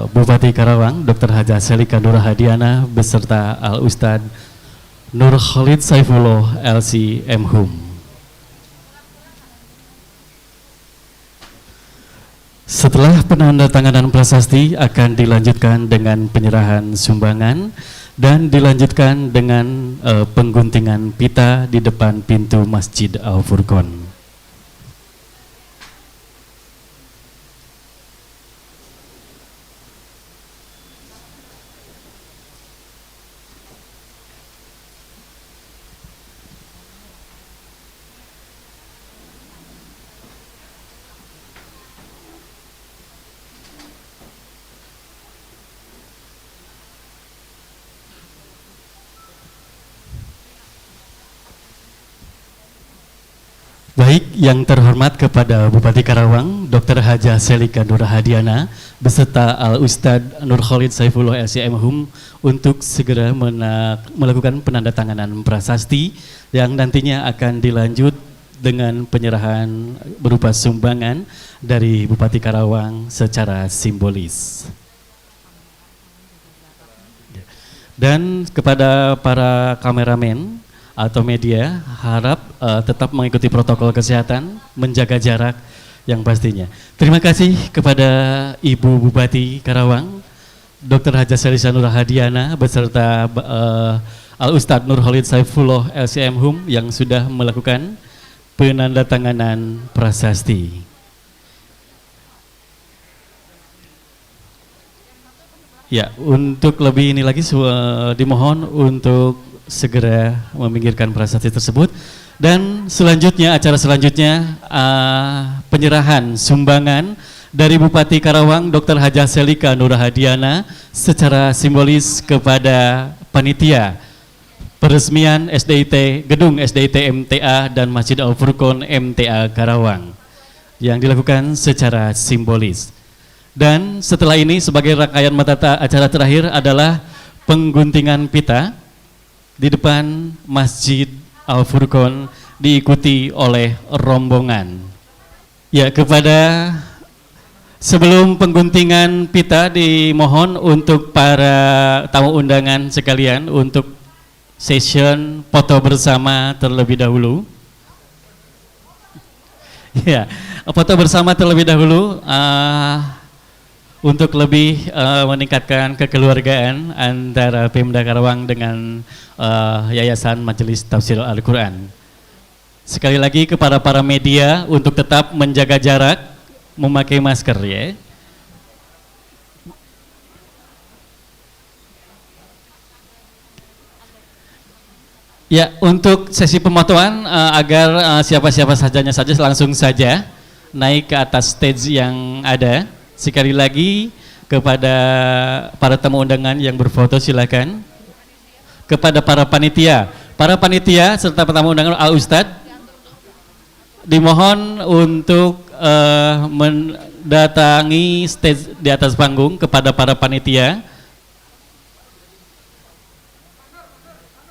Bupati Karawang Dr. Haja Selika Nur Hadiana beserta Al-Ustad Nur Khalid Saifullah LC MHum. Setelah penandatanganan prasasti akan dilanjutkan dengan penyerahan sumbangan dan dilanjutkan dengan pengguntingan pita di depan pintu Masjid Al-Furqon. Baik, yang terhormat kepada Bupati Karawang, Dr. Haja Selika Nur Hadiana, beserta Al-Ustad Nur Khalid Saifullah LCMHum untuk segera melakukan penandatanganan prasasti yang nantinya akan dilanjut dengan penyerahan berupa sumbangan dari Bupati Karawang secara simbolis. Dan kepada para kameramen atau media, harap tetap mengikuti protokol kesehatan, menjaga jarak yang pastinya. Terima kasih kepada Ibu Bupati Karawang, Dr. Haja Selika Nur Hadiana beserta Al-Ustad Nur Khalid Saifullah LCMHum yang sudah melakukan penandatanganan prasasti. Ya, untuk lebih ini lagi dimohon untuk segera meminggirkan prasasti tersebut. Dan selanjutnya, acara selanjutnya penyerahan sumbangan dari Bupati Karawang Dr. Hajah Selika Nurhadiana secara simbolis kepada panitia peresmian SDIT Gedung SDIT MTA dan Masjid Al Furqon MTA Karawang yang dilakukan secara simbolis. Dan setelah ini sebagai rangkaian acara terakhir adalah pengguntingan pita di depan Masjid Al Furqon diikuti oleh rombongan. Ya, sebelum pengguntingan pita dimohon untuk para tamu undangan sekalian untuk session foto bersama terlebih dahulu. Ya, foto bersama terlebih dahulu untuk lebih meningkatkan kekeluargaan antara Pemda Karawang dengan Yayasan Majelis Tafsir Al-Quran. Sekali lagi kepada para media untuk tetap menjaga jarak, memakai masker ya. Ya, untuk sesi pemotoan agar siapa-siapa saja langsung saja naik ke atas stage yang ada. Sekali lagi kepada para tamu undangan yang berfoto silakan. Kepada para panitia serta tamu undangan Al Ustadz dimohon untuk mendatangi stage di atas panggung. Kepada para panitia,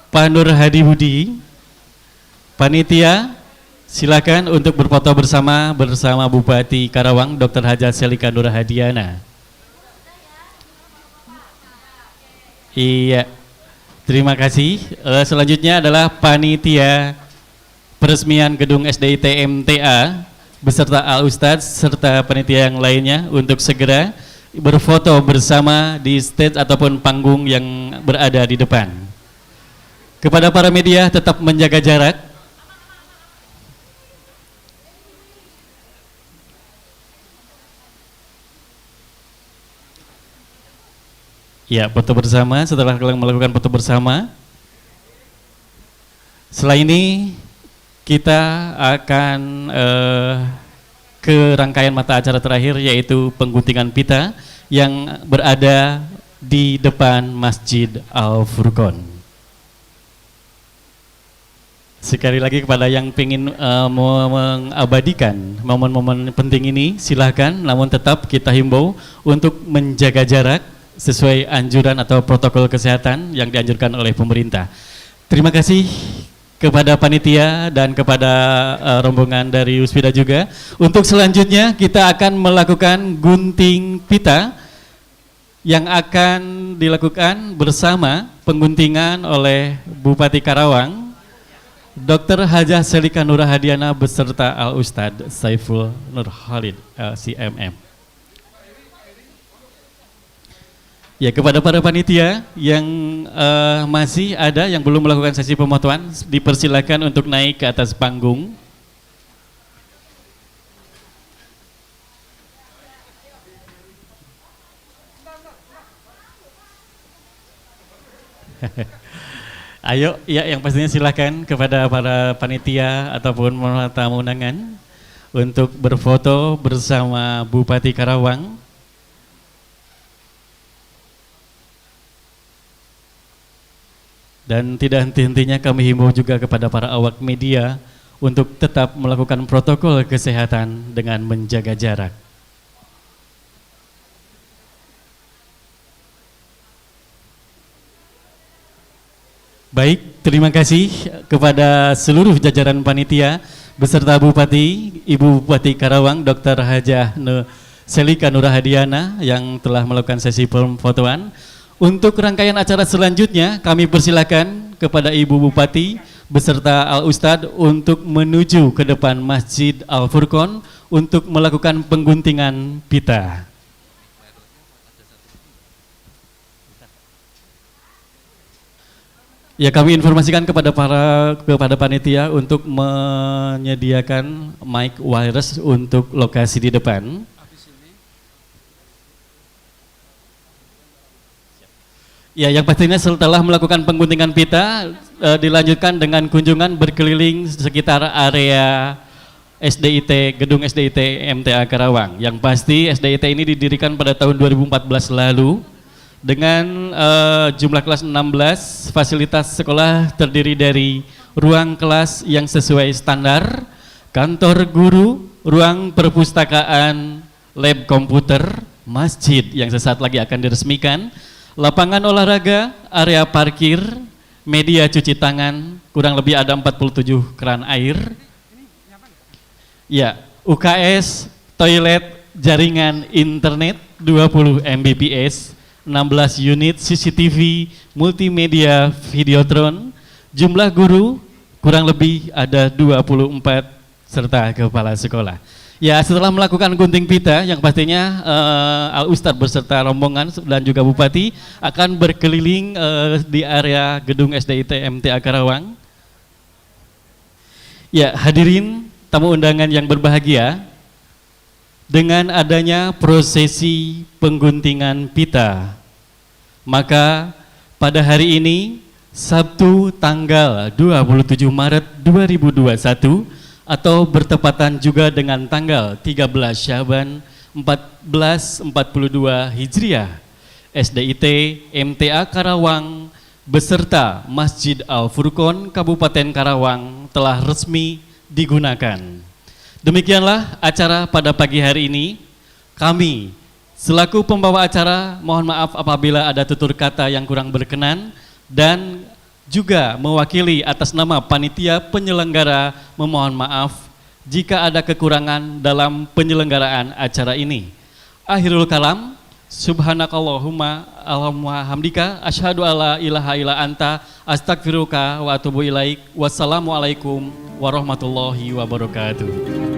Pak Nur Hadi Budi, panitia silakan untuk berfoto bersama Bupati Karawang Dr. Hajah Selika Nurhadiana. Iya, terima kasih. Selanjutnya adalah panitia peresmian gedung SDIT MTA beserta Al Ustadz serta panitia yang lainnya untuk segera berfoto bersama di stage ataupun panggung yang berada di depan. Kepada para media tetap menjaga jarak. Ya, foto bersama. Setelah kalian melakukan foto bersama, setelah ini kita akan ke rangkaian mata acara terakhir, yaitu pengguntingan pita yang berada di depan Masjid Al Furqon. Sekali lagi kepada yang ingin mengabadikan momen-momen penting ini, silahkan, namun tetap kita himbau untuk menjaga jarak sesuai anjuran atau protokol kesehatan yang dianjurkan oleh pemerintah. Terima kasih kepada panitia dan kepada rombongan dari Usbida juga. Untuk selanjutnya kita akan melakukan gunting pita yang akan dilakukan bersama pengguntingan oleh Bupati Karawang Dr. Hajah Selika Nurhadiana beserta Al Ustadz Saiful Nur Khalid LCMM. Ya, kepada para panitia yang masih ada yang belum melakukan sesi pemotoan, dipersilakan untuk naik ke atas panggung. Ayo, ya, yang pastinya silakan kepada para panitia ataupun tamu undangan untuk berfoto bersama Bupati Karawang. Dan tidak henti-hentinya kami himbau juga kepada para awak media untuk tetap melakukan protokol kesehatan dengan menjaga jarak. Baik, terima kasih kepada seluruh jajaran panitia beserta Bupati, Ibu Bupati Karawang Dr. Hajah Selika Nurhadiana yang telah melakukan sesi pemfotoan. Untuk rangkaian acara selanjutnya kami persilakan kepada Ibu Bupati beserta Al Ustadz untuk menuju ke depan Masjid Al Furqon untuk melakukan pengguntingan pita. Ya, kami informasikan kepada panitia untuk menyediakan mic wireless untuk lokasi di depan. Ya, yang pastinya setelah melakukan pengguntingan pita, dilanjutkan dengan kunjungan berkeliling sekitar area SDIT, gedung SDIT MTA Karawang. Yang pasti SDIT ini didirikan pada tahun 2014 lalu dengan jumlah kelas 16, fasilitas sekolah terdiri dari ruang kelas yang sesuai standar, kantor guru, ruang perpustakaan, lab komputer, masjid yang sesaat lagi akan diresmikan, lapangan olahraga, area parkir, media cuci tangan, kurang lebih ada 47 keran air. Ya, UKS, toilet, jaringan internet 20 Mbps, 16 unit CCTV, multimedia, videotron, jumlah guru kurang lebih ada 24 serta kepala sekolah. Ya, setelah melakukan gunting pita, yang pastinya Al Ustadz beserta rombongan dan juga Bupati akan berkeliling di area gedung SDIT MTA Karawang. Ya, hadirin tamu undangan yang berbahagia, dengan adanya prosesi pengguntingan pita, maka pada hari ini Sabtu tanggal 27 Maret 2021 atau bertepatan juga dengan tanggal 13 Syaban 1442 Hijriah, SDIT MTA Karawang beserta Masjid Al-Furqon Kabupaten Karawang telah resmi digunakan. Demikianlah acara pada pagi hari ini. Kami selaku pembawa acara mohon maaf apabila ada tutur kata yang kurang berkenan, dan juga mewakili atas nama panitia penyelenggara memohon maaf jika ada kekurangan dalam penyelenggaraan acara ini. Akhirul kalam, subhanakallahumma allahumma hamdika asyhadu alla ilaha illa anta astagfiruka wa atubu ilaik. Wassalamualaikum warahmatullahi wabarakatuh.